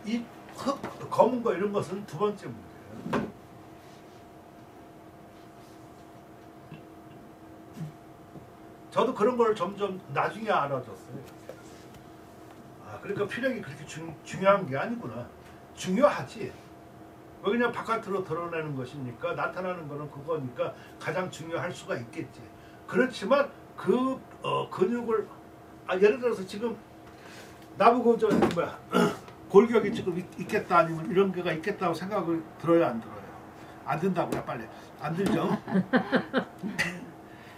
Speaker 1: 이 흙, 검은 거 이런 것은 두 번째 문제예요. 저도 그런 걸 점점 나중에 알아졌어요. 그러니까 필력이 그렇게 중요한 게 아니구나. 중요하지. 그냥 바깥으로 드러내는 것이니까 나타나는 거는 그거니까 가장 중요할 수가 있겠지. 그렇지만 그 근육을 예를 들어서 지금 나보고 골격이 지금 있겠다 아니면 이런 게가 있겠다고 생각을 들어요 안 들어요? 안 든다고요 빨리. 안 들죠?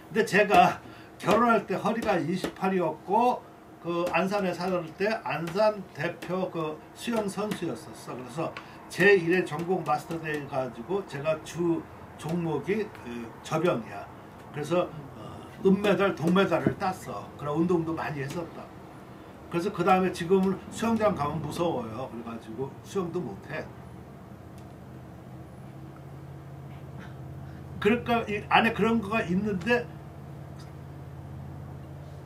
Speaker 1: 근데 제가 결혼할 때 허리가 28이었고 그 안산에 살을 때 안산 대표 그 수영 선수였었어. 그래서 제1회 전국 마스터대회 가지고 제가 주 종목이 접영이야. 그래서 은메달, 동메달을 땄어. 그런 운동도 많이 했었다. 그래서 그 다음에 지금은 수영장 가면 무서워요. 그래가지고 수영도 못해. 그러니까 이 안에 그런 거가 있는데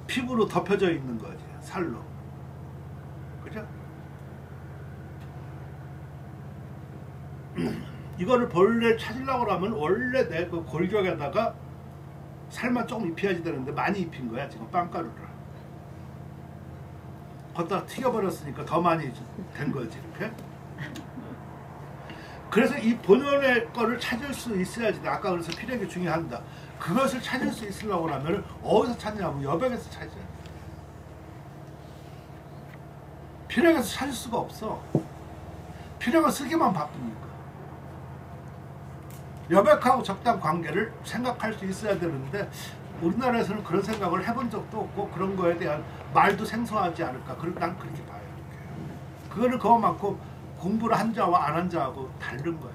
Speaker 1: 피부로 덮여져 있는 거지. 살로. 그죠? 이거를 본래 찾으려고 하면 원래 내 그 골격에다가 살만 조금 입혀야지 되는데 많이 입힌 거야 지금 빵가루를. 걷다가 튀겨버렸으니까 더 많이 된 거지 이렇게. 그래서 이 본연의 거를 찾을 수 있어야지. 아까 그래서 필력이 중요한다. 그것을 찾을 수 있으려고 하면 어디서 찾냐면 여백에서 찾아야 돼. 필력에서 찾을 수가 없어. 필력을 쓰기만 바쁘니까. 여백하고 적당 관계를 생각할 수 있어야 되는데 우리나라에서는 그런 생각을 해본 적도 없고 그런 거에 대한 말도 생소하지 않을까. 난 그렇게 봐요. 그거는 그것만큼 공부를 한 자와 안 한 자하고 다른 거야.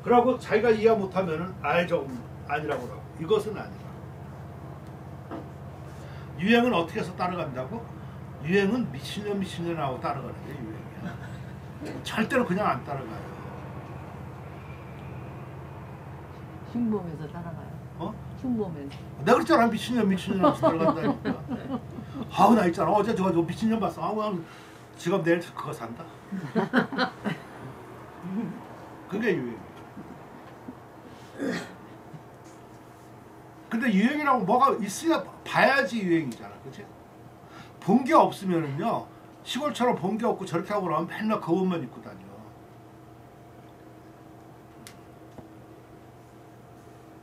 Speaker 1: 그러고 자기가 이해 못하면은 좀 아니라고 그러고 이것은 아니다. 유행은 어떻게 해서 따라간다고? 유행은 미친년하고 따라가는 게 유행이야. 절대로 그냥 안 따라가요.
Speaker 7: 흉보면서 따라가요. 흉보면서.
Speaker 1: 내가 그랬잖아. 미친년하고 따라간다니까. 아우 나 있잖아. 어제 저 미친년 봤어. 아우 지금 내일 그거 산다. 그게 유행이야. 근데 유행이라고 뭐가 있어야 봐야지 유행이잖아. 그치? 본 게 없으면은요. 시골처럼 본 게 없고 저렇게 하고 나면 맨날 그 옷만 입고 다녀.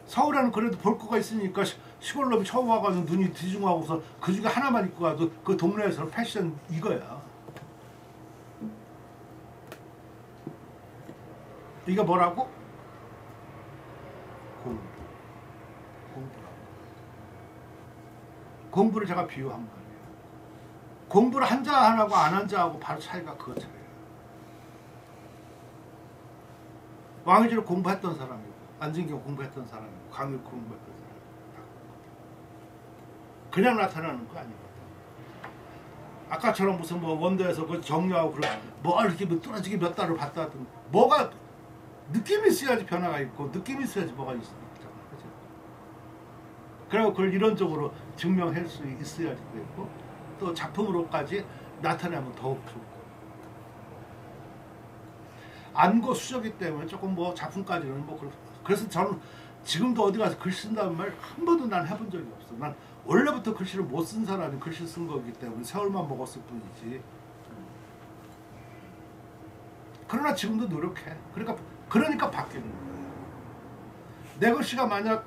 Speaker 1: 서울에는 그래도 볼 거가 있으니까 시골 놈이 처음 와가지고 눈이 뒤중하고서 그 중에 하나만 입고 가도 그 동네에서는 패션 이거야. 이게 뭐라고? 공부라고. 공부를 제가 비유한 거예요. 공부를 한 자하고 안 한 자하고 바로 차이가 그거잖아요. 왕이지를 공부했던 사람이고 안진경 공부했던 사람이고 강육 공부했던 사람. 그냥 나타나는 거 아니거든. 아까처럼 무슨 뭐 원도에서 그 정리하고 그런 뭐 이렇게 뚫어지게 몇 달을 봤다 하든 뭐가 느낌이 있어야지 변화가 있고 느낌이 있어야지 뭐가 있잖아. 그죠? 그리고 그걸 이론적으로 증명할 수 있어야지 되고 또 작품으로까지 나타내면 더욱 좋고. 안고 수저기 때문에 조금 뭐 작품까지는 뭐 그래서 저는 지금도 어디 가서 글 쓴다는 말 한 번도 난 해본 적이 없어. 난 원래부터 글씨를 못 쓴 사람이 글씨 쓴 거기 때문에 세월만 먹었을 뿐이지. 그러나 지금도 노력해. 그러니까 바뀌는 거예요. 내 글씨가 만약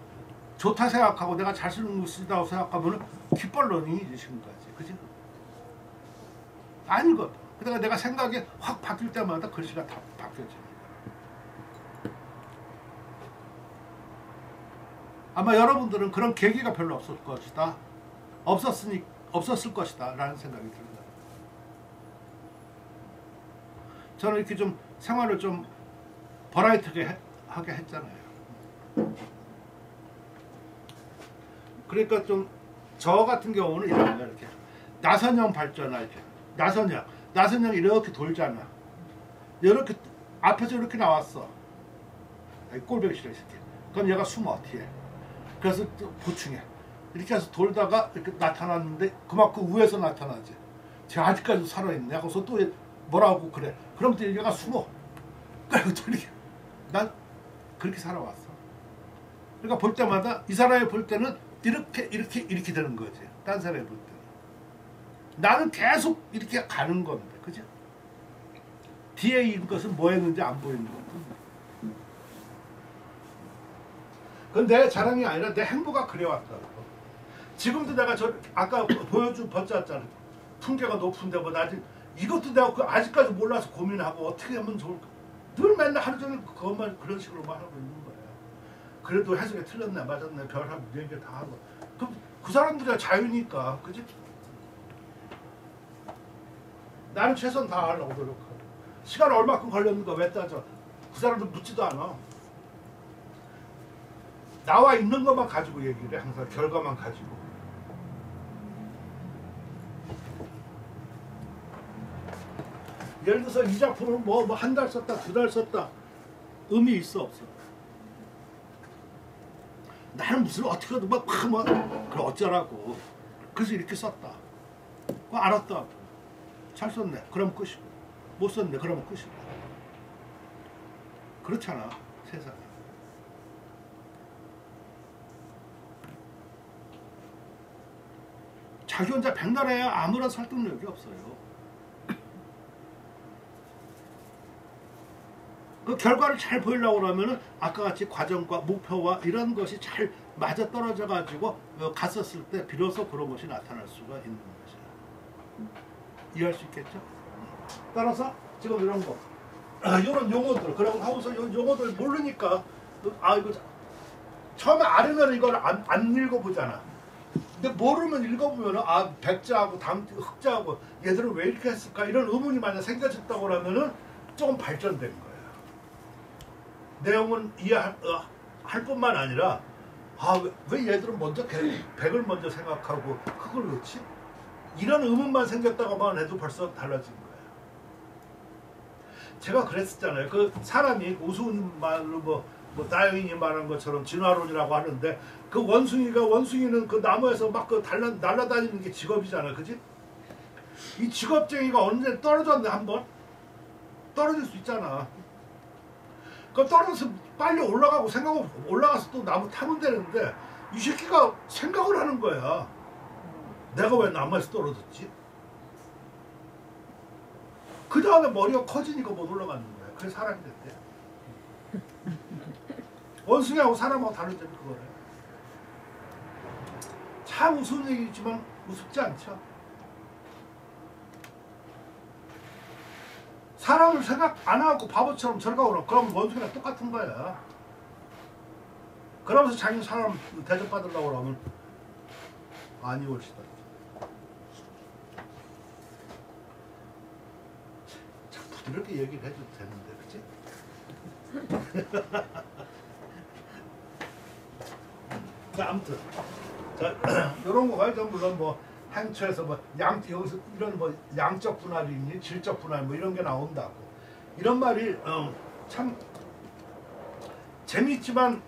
Speaker 1: 좋다 생각하고 내가 잘 쓰는 글씨다고 생각하면 귓벌러닝이지 지금까지. 그지? 아니거든. 그러니까 내가 생각이 확 바뀔 때마다 글씨가 다 바뀌어져. 아마 여러분들은 그런 계기가 별로 없을 것이다. 없었을 것이다 라는 생각이 듭니다. 저는 이렇게 좀 생활을 좀 버라이트하게 하게 했잖아요. 그러니까 좀 저 같은 경우는 이런 거야. 이렇게 나선형 발전할 때 나선형이 이렇게 돌잖아. 이렇게 앞에서 이렇게 나왔어. 꼴보기 싫어 이 새끼. 그럼 얘가 숨어 뒤에. 그래서 또 보충해. 이렇게 해서 돌다가 이렇게 나타났는데 그만큼 위에서 나타나지. 제가 아직까지도 살아있네. 하고서 또 뭐라고 그래. 그럼 또 얘가 숨어. 그리고 또 이렇게. 난 그렇게 살아왔어. 그러니까 볼 때마다 이 사람이 볼 때는 이렇게 되는 거지. 딴 사람이 볼 때는. 나는 계속 이렇게 가는 건데. 그죠? 뒤에 있는 것은 뭐 했는지 안 보이는 거고. 그건 내 자랑이 아니라 내 행보가 그래왔다고. 지금도 내가 아까 보여준 버짰잖아. 풍계가 높은데 뭐 나지 이것도 내가 아직까지 몰라서 고민하고 어떻게 하면 좋을까. 늘 맨날 하루 종일 그것만 그런 식으로만 하고 있는 거야. 그래도 해석이 틀렸네 맞았네 별하고 얘기 다 하고. 그럼 그 사람들이 자유니까 그지? 나는 최선 다하려고 노력하고. 시간 얼마큼 걸렸는가 왜 따져. 그 사람들 묻지도 않아. 나와 있는 것만 가지고 얘기를 해. 항상 결과만 가지고. 예를 들어서 이 작품을 뭐 한 달 썼다 두 달 썼다 의미 있어 없어? 나는 무슨 어떻게 해도 막 그래 어쩌라고. 그래서 이렇게 썼다. 그거 알았다. 잘 썼네. 그럼 끝이고. 못 썼네. 그러면 끝이고. 그렇잖아 세상에. 자기 혼자 백날에 아무런 설득력이 없어요. 그 결과를 잘 보이려고 그러면은 아까 같이 과정과 목표와 이런 것이 잘 맞아 떨어져 가지고 갔었을 때 비로소 그런 것이 나타날 수가 있는 것이야. 이해할 수 있겠죠? 따라서 지금 이런 거, 이런 용어들, 그러고 하고서 용어들 모르니까 이거 처음에 알으면 이걸 안 읽어보잖아. 근데 모르면 읽어보면 백자하고 흑자하고 얘들은 왜 이렇게 했을까 이런 의문이 만약 생겨졌다고 그러면은 조금 발전된 거야. 내용은 이해할 뿐만 아니라 왜 얘들은 먼저 백을 먼저 생각하고 흑을 넣지? 이런 의문만 생겼다고만 해도 벌써 달라진 거예요. 제가 그랬었잖아요. 그 사람이 우스운 말로 뭐 다윈이 말한 것처럼 진화론이라고 하는데 그 원숭이는 그 나무에서 막 날아다니는 게 직업이잖아. 그지? 이 직업쟁이가 언제 떨어졌네 한번? 떨어질 수 있잖아. 그 떨어져서 빨리 올라가고 생각하고 올라가서 또 나무 타면 되는데 이 새끼가 생각을 하는 거야. 내가 왜 나무에서 떨어졌지? 그 다음에 머리가 커지니까 못 올라가는 거야. 그래서 사람이 됐대. 원숭이하고 사람하고 다른 점이 그거래. 참 우스운 얘기지만 우습지 않죠. 사람을 생각 안 하고 바보처럼 저러고 그러면 원숭이랑 똑같은 거야. 그러면서 자기 사람 대접받으려고 그러면 아니 옳시다. 참 부드럽게 얘기를 해도 되는데 그치? 자, 아무튼 자 이런 거가 좀 물론 뭐 행처에서 뭐 여기서 이런 뭐 양적 분할이니 질적 분할 뭐 이런 게 나온다고 이런 말이 참 재미있지만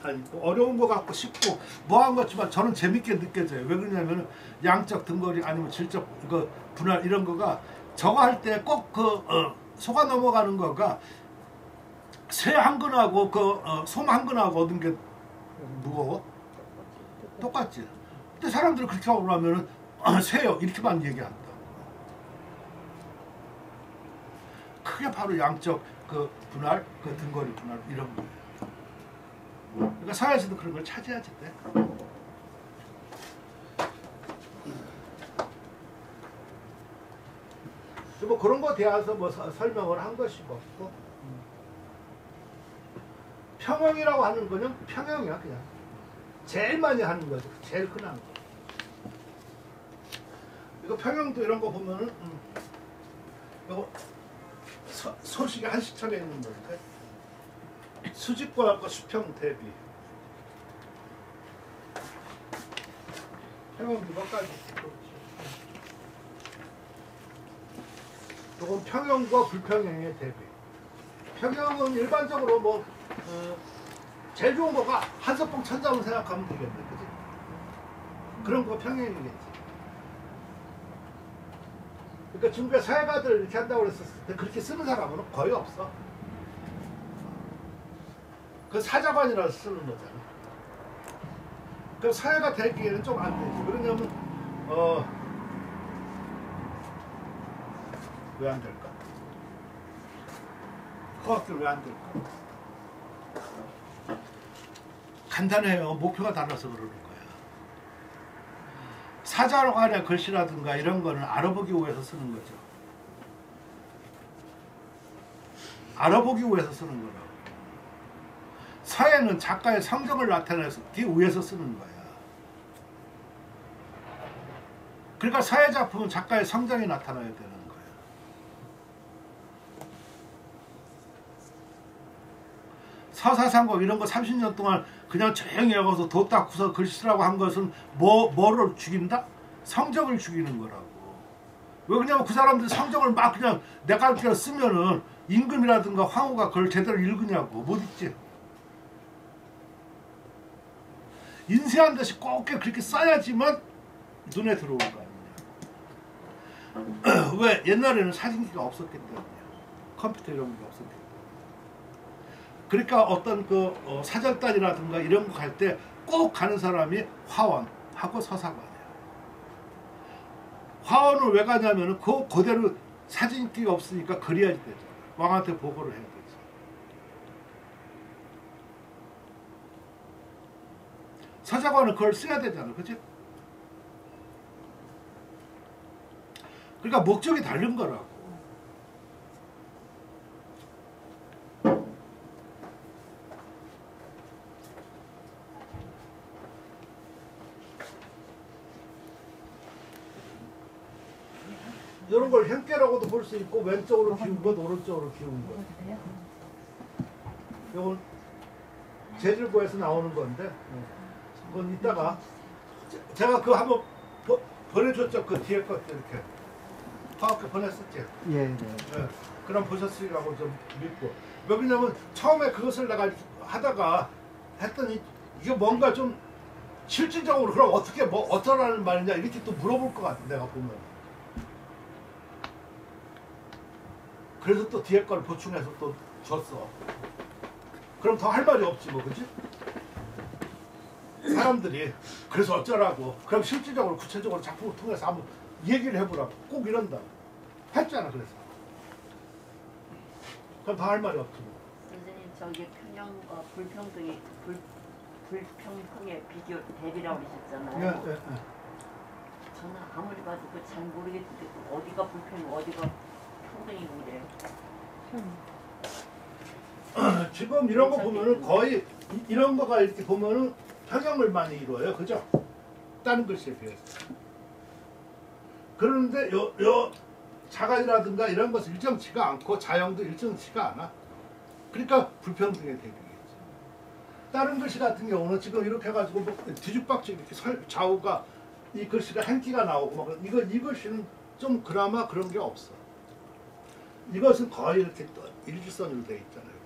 Speaker 1: 아니 뭐 어려운 거 같고 쉽고 뭐한 것지만 저는 재밌게 느껴져요. 왜 그러냐면 양적 등거리 아니면 질적 그 분할 이런 거가 저거 할 때 꼭 그 속아 넘어가는 거가 새 한 근하고 그 솜 한 근하고 얻은 게 무거워? 똑같지. 근데 사람들이 그렇게 하고 그러면은 새요 이렇게만 얘기한다. 그게 바로 양적 그 분할, 그 등거리 분할 이런 거예요. 그러니까 사회에서도 그런 걸 찾아야지 돼. 뭐 그런 거 대해서 뭐 설명을 한 것이 없고 평형이라고 하는 거는 평형이야 그냥 제일 많이 하는 거죠. 제일 흔한 거. 이거 평형도 이런 거 보면은 이거 소식이 한시청에 있는 건데 수직과 수평 대비 평형 이것까지 이건 평형과 불평형의 대비. 평형은 일반적으로 뭐 제일 좋은 거가 한석봉 천자문 생각하면 되겠네, 그지? 그런 거 평형이겠지. 그러니까 중국의 서예가들 이렇게 한다고 그랬었을 때 그렇게 쓰는 사람은 거의 없어. 그 사자관이라서 쓰는 거잖아. 그럼 서예가 되기에는 좀 안 되지. 왜냐면 왜 안 될까? 허학들 왜 안 될까? 간단해요. 목표가 달라서 그러는 거야. 사자관의 글씨라든가 이런 거는 알아보기 위해서 쓰는 거죠. 알아보기 위해서 쓰는 거라고. 서예는 작가의 성정을 나타내기 위해서 쓰는 거야. 그러니까 서예 작품은 작가의 성정이 나타나야 되는 거야. 서사상곡 이런 거 30년 동안 그냥 조용히 여기서 도 닦고서 글씨 쓰라고 한 것은 뭐를 죽인다? 성적을 죽이는 거라고. 왜 그러냐면 그 사람들이 성적을 막 그냥 내가 그냥 쓰면은 임금이라든가 황후가 그걸 제대로 읽으냐고. 못 읽지. 인쇄한 듯이 꼭 그렇게 써야지만 눈에 들어올 거 아니냐. 왜? 옛날에는 사진기가 없었기 때문이야. 컴퓨터 이런 게 없었기 때문에. 그러니까 어떤 그 사절단이라든가 이런 거 갈 때 꼭 가는 사람이 화원하고 서사관이야. 화원을 왜 가냐면은 그대로 사진기가 없으니까 그려야지 되죠. 왕한테 보고를 해야 되지. 서사관은 그걸 써야 되잖아, 그치? 그러니까 목적이 다른 거라고. 이런 걸 형태라고도 볼 수 있고 왼쪽으로 기운 것, 오른쪽으로 기운 것. 이건 재질고에서 나오는 건데 이건 이따가 제가 그거 한번 보내줬죠. 그 뒤에 것도 이렇게 파악해 보냈었지.
Speaker 2: 예.
Speaker 1: 네. 그럼 보셨으리라고 좀 믿고. 왜 그러냐면 처음에 그것을 내가 하다가 했더니 이게 뭔가 좀 실질적으로 그럼 어떻게 뭐 어쩌라는 말이냐 이렇게 또 물어볼 것 같아 내가 보면. 그래서 또 뒤에 걸 보충해서 또 줬어. 그럼 더 할 말이 없지 뭐, 그치? 사람들이 그래서 어쩌라고. 그럼 실질적으로 구체적으로 작품을 통해서 한번 얘기를 해보라고. 꼭 이런다. 했잖아 그래서. 그럼 더 할 말이 없지 뭐.
Speaker 6: 선생님 저기 평형과 불평등이 불평등의 비교 대비라고 그러셨잖아요.
Speaker 1: 예.
Speaker 6: 저는 아무리 봐도 그 잘 모르겠는데 어디가 불평이고 어디가 평등이고 그래요.
Speaker 1: 지금 이런 거 보면은 거의 이런 거가 이렇게 보면은 평형을 많이 이루어요, 그죠? 다른 글씨에 비해서. 그런데 요 자간이라든가 이런 것은 일정치가 않고 자형도 일정치가 않아. 그러니까 불평등의 대비겠지. 다른 글씨 같은 경우는 지금 이렇게 해가지고 뭐 뒤죽박죽 이렇게 좌우가 이 글씨가 행기가 나오고 막 이 글씨는 좀 그나마 그런 게 없어. 이것은 거의 이렇게 또 일직선으로 돼 있잖아요.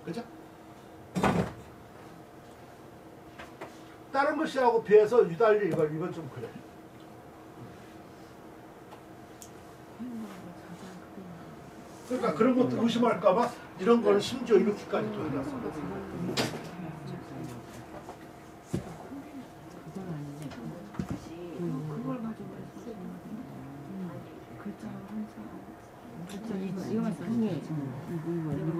Speaker 1: 그죠? 다른 글씨하고 비해서 유달리 이건 좀 그래. 그러니까 그런 것도 의심할까봐 이런 거는 심지어 이렇게까지 또 해놨어.
Speaker 4: 그걸 가지고 글자 이거 맞네. 이걸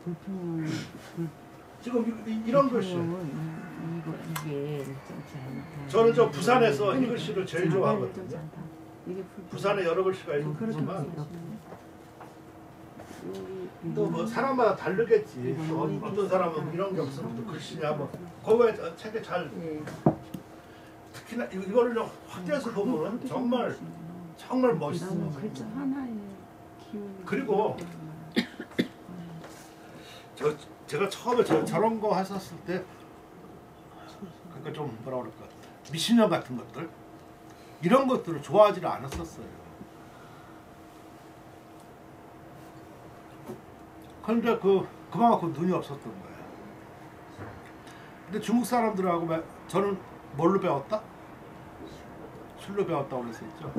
Speaker 4: 불평을
Speaker 1: 지금 이런 글씨.
Speaker 4: 이게
Speaker 1: 저는 저 부산에서 이 글씨를 제일 좋아하거든요. 부산에 여러 글씨가 있지만 또 뭐 사람마다 다르겠지. 또 어떤 사람은 이런 게 없으면 또 글씨냐 뭐 그거에 책에 잘 특히나 이거를 좀 확대해서 보면은 정말 멋있어.
Speaker 4: 글자 하나에
Speaker 1: 그리고 제가 처음에 저런 거 했었을 때 그러니까 좀 뭐라 그럴까 미신년 같은 것들 이런 것들을 좋아하지를 않았었어요. 그런데 그만큼 눈이 없었던 거예요. 근데 중국 사람들하고 저는 뭘로 배웠다? 술로 배웠다고 그랬었죠.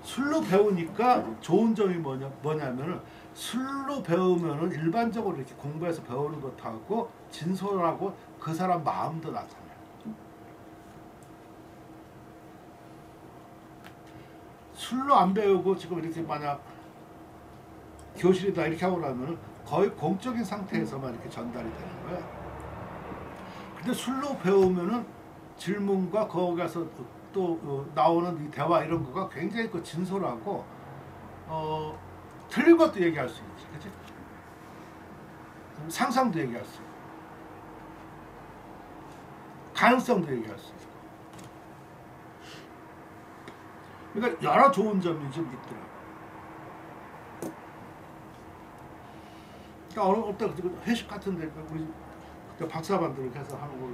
Speaker 1: 술로 배우니까 좋은 점이 뭐냐면은 술로 배우면은 일반적으로 이렇게 공부해서 배우는 것하고 진솔하고 그 사람 마음도 나타나요. 술로 안 배우고 지금 이렇게 만약 교실이다 이렇게 하고 나면은 거의 공적인 상태에서만 이렇게 전달이 되는 거예요. 근데 술로 배우면은 질문과 거기 가서 또 나오는 이 대화 이런 거가 굉장히 진솔하고 틀린 것도 얘기할 수 있지, 그치? 상상도 얘기할 수 있고 가능성도 얘기할 수 있고 그러니까 여러 좋은 점이 좀 있더라고. 그러니까 어떤 회식 같은데 우리 그때 박사반들 해서 하는 걸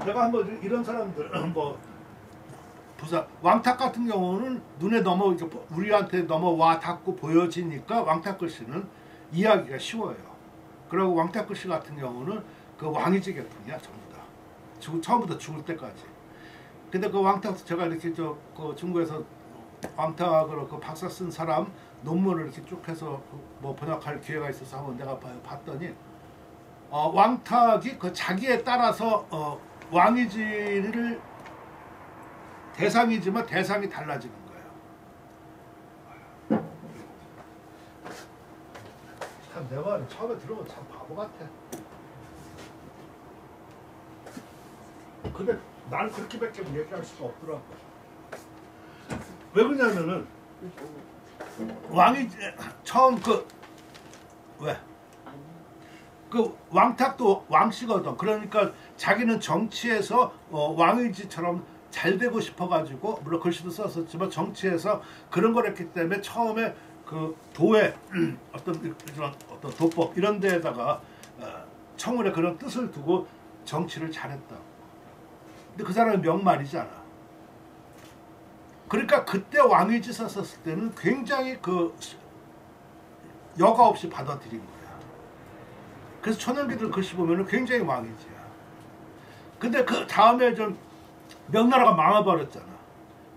Speaker 1: 제가 한번 이런 사람들 뭐 부사 왕탁 같은 경우는 눈에 우리한테 넘어와 닿고 보여지니까 왕탁 글씨는 이해하기가 쉬워요. 그리고 왕탁 글씨 같은 경우는 그 왕이지 계통이야 전부 다. 처음부터 죽을 때까지. 근데 그 왕탁 제가 이렇게 그 중국에서 왕탁으로 그 박사 쓴 사람 논문을 이렇게 쭉 해서 뭐 번역할 기회가 있어서 한번 내가 봤더니 왕탁이 그 자기에 따라서 왕이지를 대상이지만 대상이 달라지는 거예요. 참 내 말은 처음에 들으면 참 바보 같아. 근데 난 그렇게밖에 얘기할 수가 없더라고. 왜 그러냐면은 왕이 처음 그 왕탁도 왕씨거든. 그러니까 자기는 정치에서 왕이지처럼 잘 되고 싶어가지고 물론 글씨도 썼었지만 정치에서 그런 걸 했기 때문에 처음에 그 도회 어떤 도법 이런 데에다가 청문회 그런 뜻을 두고 정치를 잘했다. 근데 그 사람은 명말이잖아. 그러니까 그때 왕이지 썼었을 때는 굉장히 그 여과 없이 받아들인 거야. 그래서 천연기들 글씨 보면은 굉장히 왕이지야. 근데 그 다음에 좀 명나라가 망해버렸잖아.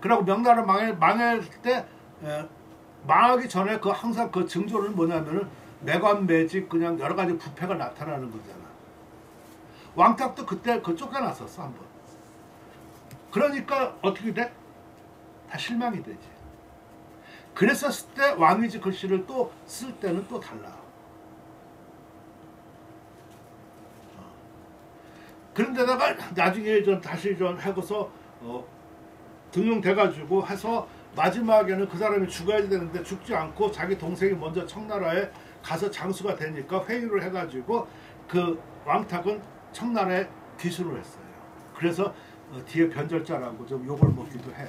Speaker 1: 그리고 명나라 망할 때 망하기 전에 그 항상 그 징조는 뭐냐면은 매관매직 그냥 여러 가지 부패가 나타나는 거잖아. 왕탁도 그때 쫓겨났었어 한번. 그러니까 어떻게 돼? 다 실망이 되지. 그랬었을 때 왕이지 글씨를 또 쓸 때는 또 달라. 그런데다가 나중에 다시 하고서 등용돼가지고 해서 마지막에는 그 사람이 죽어야 되는데 죽지 않고 자기 동생이 먼저 청나라에 가서 장수가 되니까 회유를 해가지고 그 왕탁은 청나라에 귀순을 했어요. 그래서 뒤에 변절자라고 좀 욕을 먹기도 해.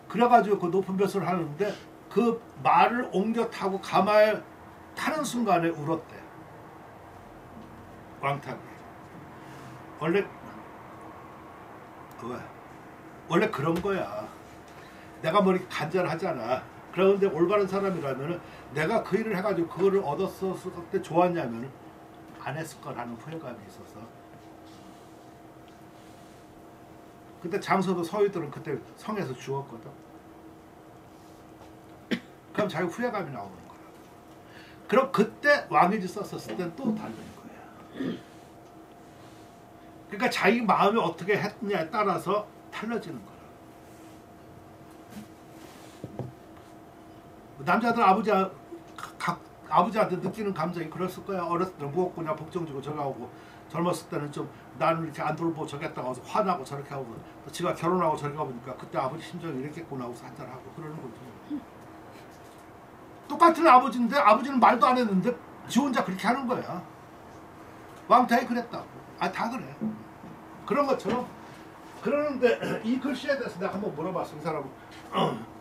Speaker 1: 그래가지고 그 높은 벼슬을 하는데 그 말을 옮겨 타고 가마에 타는 순간에 울었대. 왕탁이. 원래 그런 거야. 내가 뭐 이렇게 간절하잖아. 그런데 올바른 사람이라면 내가 그 일을 해가지고 그거를 얻었을 때 좋았냐면 안 했을 거라는 후회감이 있어서. 그때 장서도 서유들은 그때 성에서 죽었거든. 그럼 자기 후회감이 나오는 거야. 그럼 그때 왕이지 썼었을 땐 또 다른 거야. 그러니까 자기 마음이 어떻게 했느냐에 따라서 달라지는 거야. 남자들 아버지한테 느끼는 감정이 그랬을 거야. 어렸을 때 무엇보냐 복정 주고 저기 하고, 젊었을 때는 좀 나는 이렇게 안 돌보고 저기 했다가 와서 화나고 저렇게 하고, 또 지가 결혼하고 저렇게 가보니까 그때 아버지 심정이 이랬겠구나 하고 한잔하고 그러는 거지. 똑같은 아버지인데 아버지는 말도 안 했는데 지 혼자 그렇게 하는 거야. 왕타이 그랬다고. 다 그래. 그런 것처럼. 그러는데 이 글씨에 대해서 내가 한번 물어봤어. 이 사람은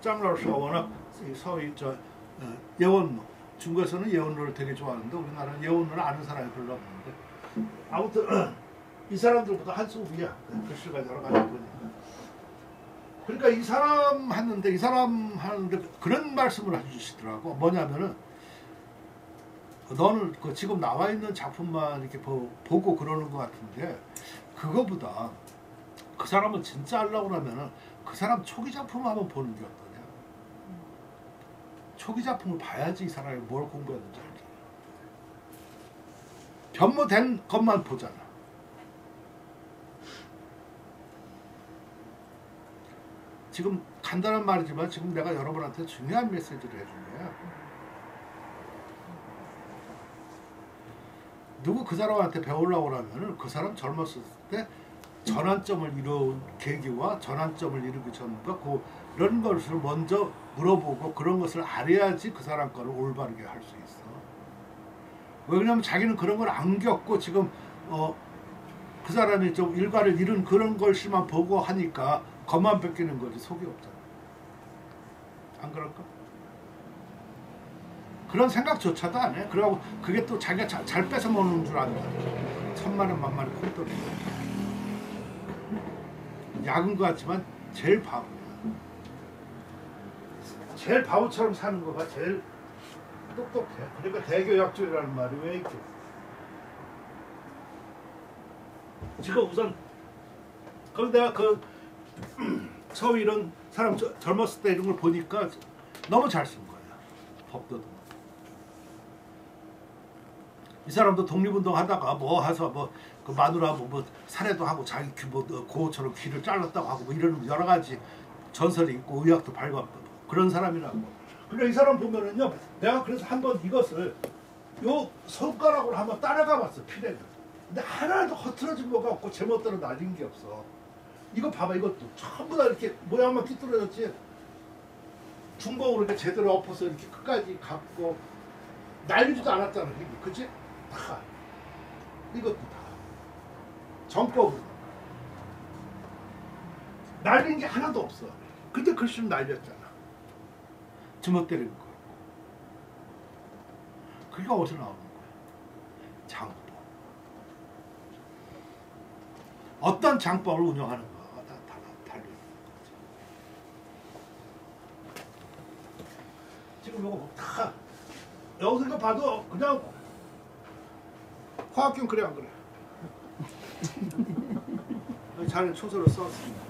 Speaker 1: 짱라오스가 워낙 서위 예원로, 중국에서는 예원로를 되게 좋아하는데 우리나라는 예원로를 아는 사람이 별로 없는데, 아무튼 이 사람들보다 한 수 위야. 글씨가 여러 가지 보니까. 그러니까 이 사람 하는데 그런 말씀을 해주시더라고. 뭐냐면은 너는 그 지금 나와 있는 작품만 이렇게 보고 그러는 것 같은데, 그거보다 그 사람은 진짜 하려고 그러면은 그 사람 초기 작품 한번 보는 게 어떠냐. 초기 작품을 봐야지 이 사람이 뭘 공부했는지 알지. 변모된 것만 보잖아. 지금 간단한 말이지만 지금 내가 여러분한테 중요한 메시지를 해준 거야. 누구 그 사람한테 배우려고 하면은 그 사람 젊었을 때 전환점을 이룬 계기와 전환점을 이루기 전과 그런 것을 먼저 물어보고 그런 것을 알아야지 그 사람 거를 올바르게 할 수 있어. 왜냐면 자기는 그런 걸 안 겪고 지금 그 사람이 좀 일과를 잃은 그런 것만 보고 하니까 겉만 뺏기는 거지 속이 없잖아. 안 그럴까? 그런 생각조차도 안 해. 그러고 그게 또 자기가 잘 뺏어 먹는 줄 안다. 천만원 만만에 콩떡이. 약은 것 같지만 제일 바보야. 제일 바보처럼 사는 거가 제일 똑똑해. 그러니까 대교약줄이라는 말이 왜 있겠어. 지금 우선 그럼 내가 그 서울 이런 사람 젊었을 때 이런 걸 보니까 너무 잘 쓴 거야. 법도도. 이 사람도 독립운동 하다가 뭐 해서 그 마누라 뭐 살해도 하고 자기 고처럼 귀를 잘랐다고 하고 뭐 이런 여러 가지 전설이 있고 의학도 발견 그런 사람이라고. 근데 이 사람 보면은요, 내가 그래서 한번 이것을 요 손가락으로 한번 따라가 봤어, 피레를. 근데 하나도 흐트러진 거가 없고 제멋대로 날린 게 없어. 이거 봐봐, 이것도 전부 다 이렇게 모양만 삐뚤어졌지. 중공으로 이렇게 제대로 엎어서 이렇게 끝까지 갖고 날리지도 않았잖아, 그치? 다 이것도 다 정법으로 날린 게 하나도 없어. 근데 글씨는 날렸잖아. 주먹 때리는 거. 그게 어디서 나오는 거야? 장법. 어떤 장법을 운영하는 거가 다 달려 있는 거지. 지금 이거 다 여기서 이거 봐도 그냥 화학경 그래 안 그래? 자는 초소를 썼습니다.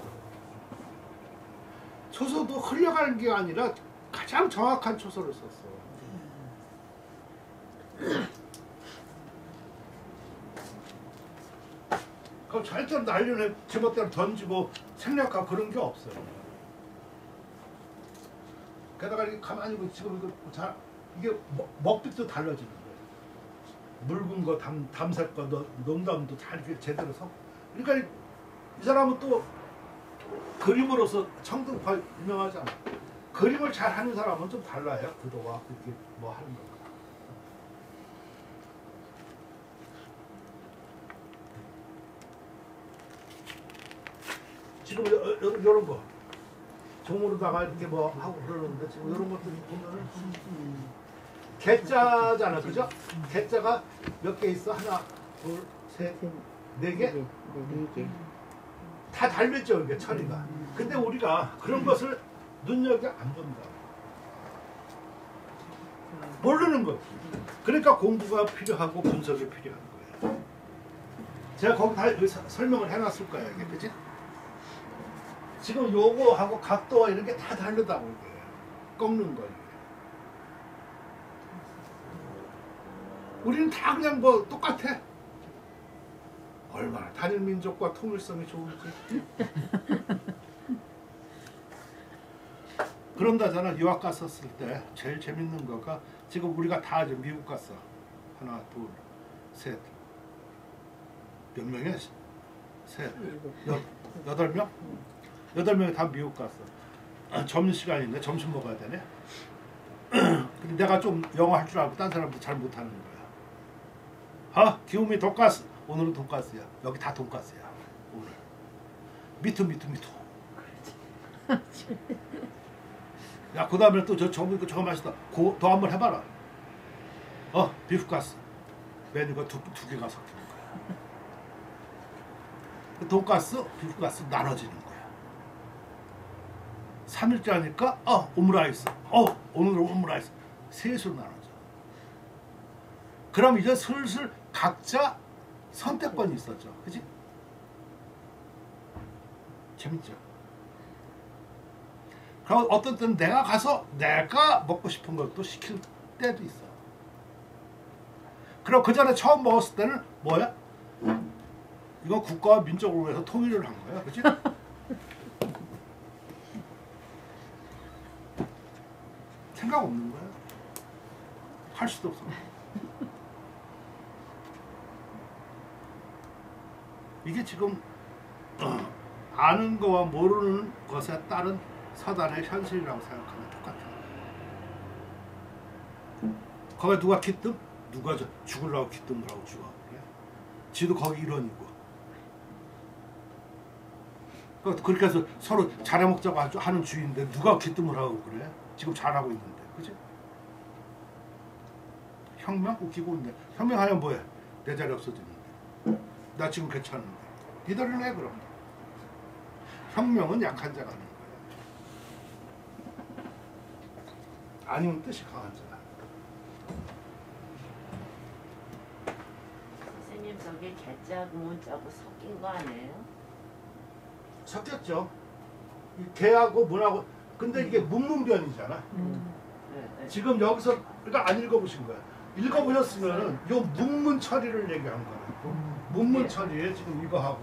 Speaker 1: 초소도 흘려가는 게 아니라 가장 정확한 초소를 썼어. 그럼 절대로 날려내 제멋대로 던지고 생략하고 그런 게 없어요. 게다가 이렇게 가만히 보면 지금 이게 먹빛도 달라지는 거예요. 묽은 거, 담색 거, 농담도 다 이렇게 제대로 섞고. 그러니까 이 사람은 또 그림으로서 청등파 유명하지 않아. 그림을 잘 하는 사람은 좀 달라요. 그도와 이렇게 뭐 하는 거. 지금 요런 거. 종으로다가 이렇게 뭐 하고 그러는데 지금 이런 것들 보면은 개자잖아, 그죠? 개자가 몇 개 있어? 하나, 둘, 셋, 네 개?
Speaker 4: 네 개.
Speaker 1: 다 달렸죠, 이게 처리가. 근데 우리가 그런 것을 눈여겨 안 본다. 모르는 거지. 그러니까 공부가 필요하고 분석이 필요한 거예요. 제가 거기 다 설명을 해놨을 거예요, 이게, 그치? 지금 요거하고 각도와 이런 게 다 다르다고 이게 꺾는 거예요. 우리는 다 그냥 뭐 똑같아. 얼마나 단일 민족과 통일성이 좋은지. 그런다잖아. 유학 갔었을 때 제일 재밌는 거가 지금 우리가 다 이제 미국 갔어. 하나, 둘, 셋. 몇 명이야? 셋, 여덟 명? 8명이 다 미국 갔어. 점심시간인데 점심 먹어야 되네. 근데 내가 좀 영어 할 줄 알고 딴 사람도 잘 못하는 거야. 기욤이 돈가스. 오늘은 돈가스야. 여기 다 돈가스야. 오늘. 미투. 야, 그 다음에 또 저거 맛있다. 더 한번 해봐라. 비프가스. 메뉴가 두 개가 섞이는 거야. 돈가스, 비프가스 나눠지는 거야. 3일째 하니까 오므라이스. 오늘은 오므라이스. 셋으로 나눠져. 그럼 이제 슬슬 각자 선택권이 있었죠. 그치? 재밌죠? 그럼 어떤 때는 내가 가서 내가 먹고 싶은 것도 시킬 때도 있어. 그럼 그 전에 처음 먹었을 때는 뭐야? 이건 국가와 민족을 위해서 통일을 한 거야. 그치? 생각 없는 거야. 할 수도 없어. 이게 지금 아는 거와 모르는 것에 따른 사단의 현실이라고 생각하면 똑같아. 거기 누가 기뜸? 누가 죽으려고 기뜸을 하고 죽어. 그래? 지도 거기 일원이고. 그렇게 해서 서로 잘해먹자고 하는 주의인데 누가 기뜸을 하고 그래? 지금 잘하고 있는데. 그치? 혁명? 웃기고 있는데. 혁명하면 뭐해? 내 자리 없어지는데. 나 지금 괜찮은데. 니들은 해 그럼. 혁명은 약한 자가 하는 거야. 아니면 뜻이 강한 자다.
Speaker 6: 선생님 저기 개짜고 문짜고 섞인 거 아니에요?
Speaker 1: 섞였죠. 이 개하고 문하고. 근데 이게 문문변이잖아.
Speaker 6: 네.
Speaker 1: 지금 여기서 그러니까 안 읽어보신 거야. 읽어보셨으면은 요 문문 처리를 얘기한 거야. 문문 처리에 지금 이거 하고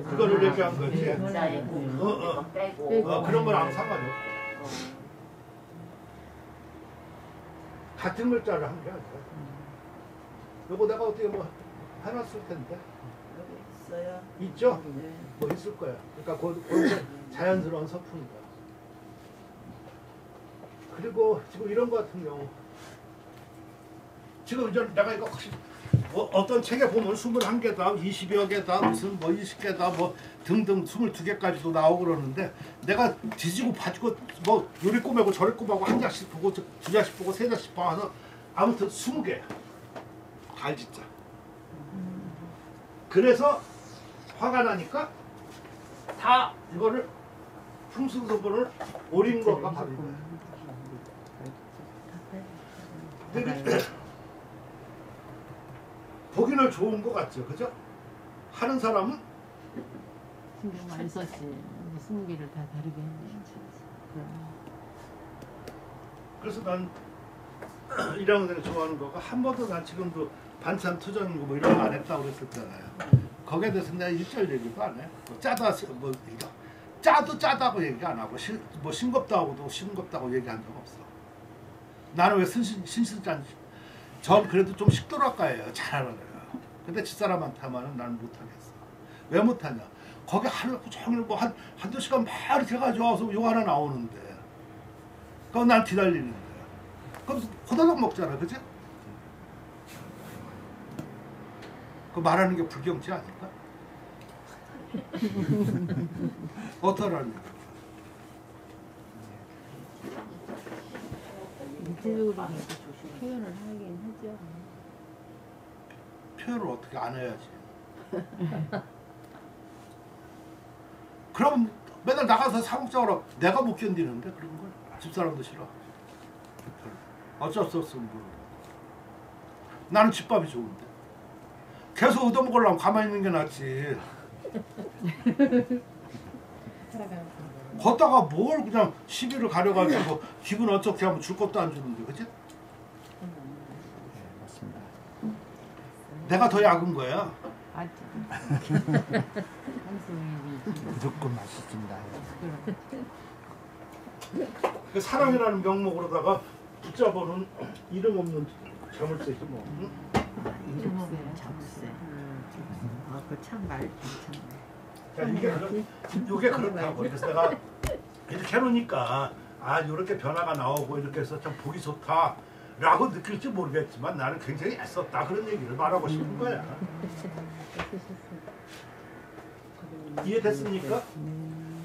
Speaker 1: 그거를 얘기한 거지.
Speaker 6: 개짜 있고 빼고
Speaker 1: 그런 건 아무 상관이 없어. 같은 글자를 한 게 아니라. 요거 내가 어떻게 뭐 해놨을 텐데.
Speaker 6: 여기 있어요.
Speaker 1: 있죠?
Speaker 6: 네.
Speaker 1: 뭐 있을 거야. 그러니까 그건 자연스러운 서풍이다. 그리고 지금 이런 거 같은 경우 지금 이제 내가 이거 어떤 책에 보면 21개다, 20여 개다, 무슨 뭐 20개다, 뭐 등등 22개까지도 나오고 그러는데 내가 뒤지고 봐주고 뭐 요리 꼬매고 저리 꼬매고 한 장씩 보고 두 장씩 보고 세 장씩 봐서 아무튼 20개 갈짓자. 그래서 화가 나니까 다 이거를 풍수소본을 오린 거가 바로 이거야. 근데 보기는 좋은 거 같죠, 그죠? 하는 사람은
Speaker 7: 신경 많이 썼지. 20개를 다 다르게 했네.
Speaker 1: 그래서 난 이런 거 좋아하는 거가 한 번도 난 지금도 반찬 투정 뭐 이런 거 안 했다고 그랬었잖아요. 거기에 대해서 내가 일절 얘기도 안 해. 뭐 짜다 뭐 이거 짜도 짜다고 얘기 안 하고 뭐 싱겁다고도 싱겁다고 얘기한 적 없어. 나는 왜 신실짠 전 그래도 좀 식도락가예요. 잘 알아요. 근데 집사람한테 하면은 나는 못하겠어. 왜 못하냐? 거기 하루 종일 뭐 한두 시간 막 이렇게 가져와서 요 하나 나오는데 그럼 난 기다리는데 그럼 호다닥 먹잖아. 그치? 그 말하는 게 불경치 아닐까? 어떠라는 거야?
Speaker 4: 구체적으로 표현을 하긴 하죠.
Speaker 1: 표현을 어떻게 안 해야지. 그럼 맨날 나가서 사 먹자고 내가 못 견디는데 그런 걸 집사람도 싫어. 어쩔 수 없으면 뭐. 나는 집밥이 좋은데 계속 얻어먹으려면 가만히 있는 게 낫지. 걷다가 뭘 그냥 시비를 가려가지고 기분 어떻게 하면 줄 것도 안 주는데 그치?
Speaker 2: 네, 맞습니다.
Speaker 1: 내가 더 약은 거야.
Speaker 2: 무조건 맛있습니다.
Speaker 1: 그 사랑이라는 명목으로다가 붙잡아놓은 이름 없는 자물쇠지 뭐. 응?
Speaker 3: 자물쇠. 그참 말 괜찮네.
Speaker 1: 이게 그렇다고. 그래서 내가 이렇게 해놓으니까 아 이렇게 변화가 나오고 이렇게 해서 참 보기 좋다 라고 느낄지 모르겠지만 나는 굉장히 애썼다 그런 얘기를 말하고 싶은 거야. 이해됐습니까?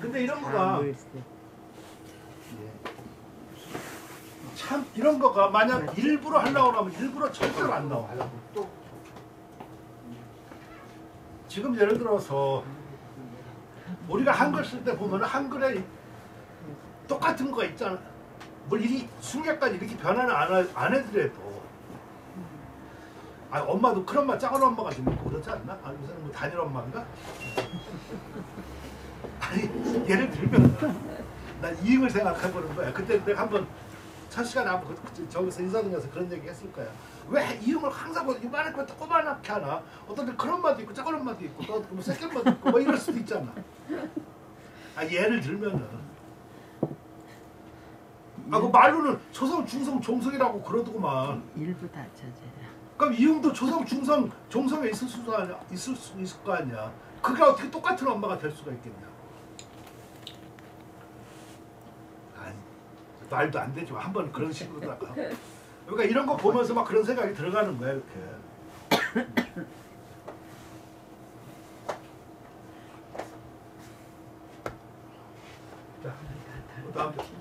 Speaker 1: 근데 이런 거가 참 이런 거가 만약 일부러 하려고 하면 일부러 절대로 안 나와. 또 지금 예를 들어서 우리가 한글 쓸 때 보면 한글에 똑같은 거 있잖아. 뭘 이 순간까지 이렇게 변화는 안 해더라도 아 엄마도 큰 엄마 작은 엄마가 좀 있고 그러지 않나? 아 요새는 뭐 단일 엄마인가? 아니 예를 들면 난 이응을 생각해보는 거야. 그때 내가 한번 첫 시간에 한번 저기서 인사동에서 그런 얘기 했을 거야. 왜 이응을 항상 뭐 이만하게 조그만하게 하나? 어떤 데 큰 엄마도 있고 작은 엄마도 있고 또 뭐 새끼 엄마도 있고 뭐 이럴 수도 있잖아. 아 예를 들면은 아 그 말로는 초성, 중성, 종성이라고 그러더구만.
Speaker 3: 일부 다 저제야.
Speaker 1: 그럼 이응도 초성, 중성, 종성에 있을 수 있을 거 아니야. 그게 어떻게 똑같은 엄마가 될 수가 있겠냐? 아니 말도 안 되지만 한번 그런 식으로다가. 그러니까 이런 거 보면서 막 그런 생각이 들어가는 거야 이렇게. 자, 다음 주.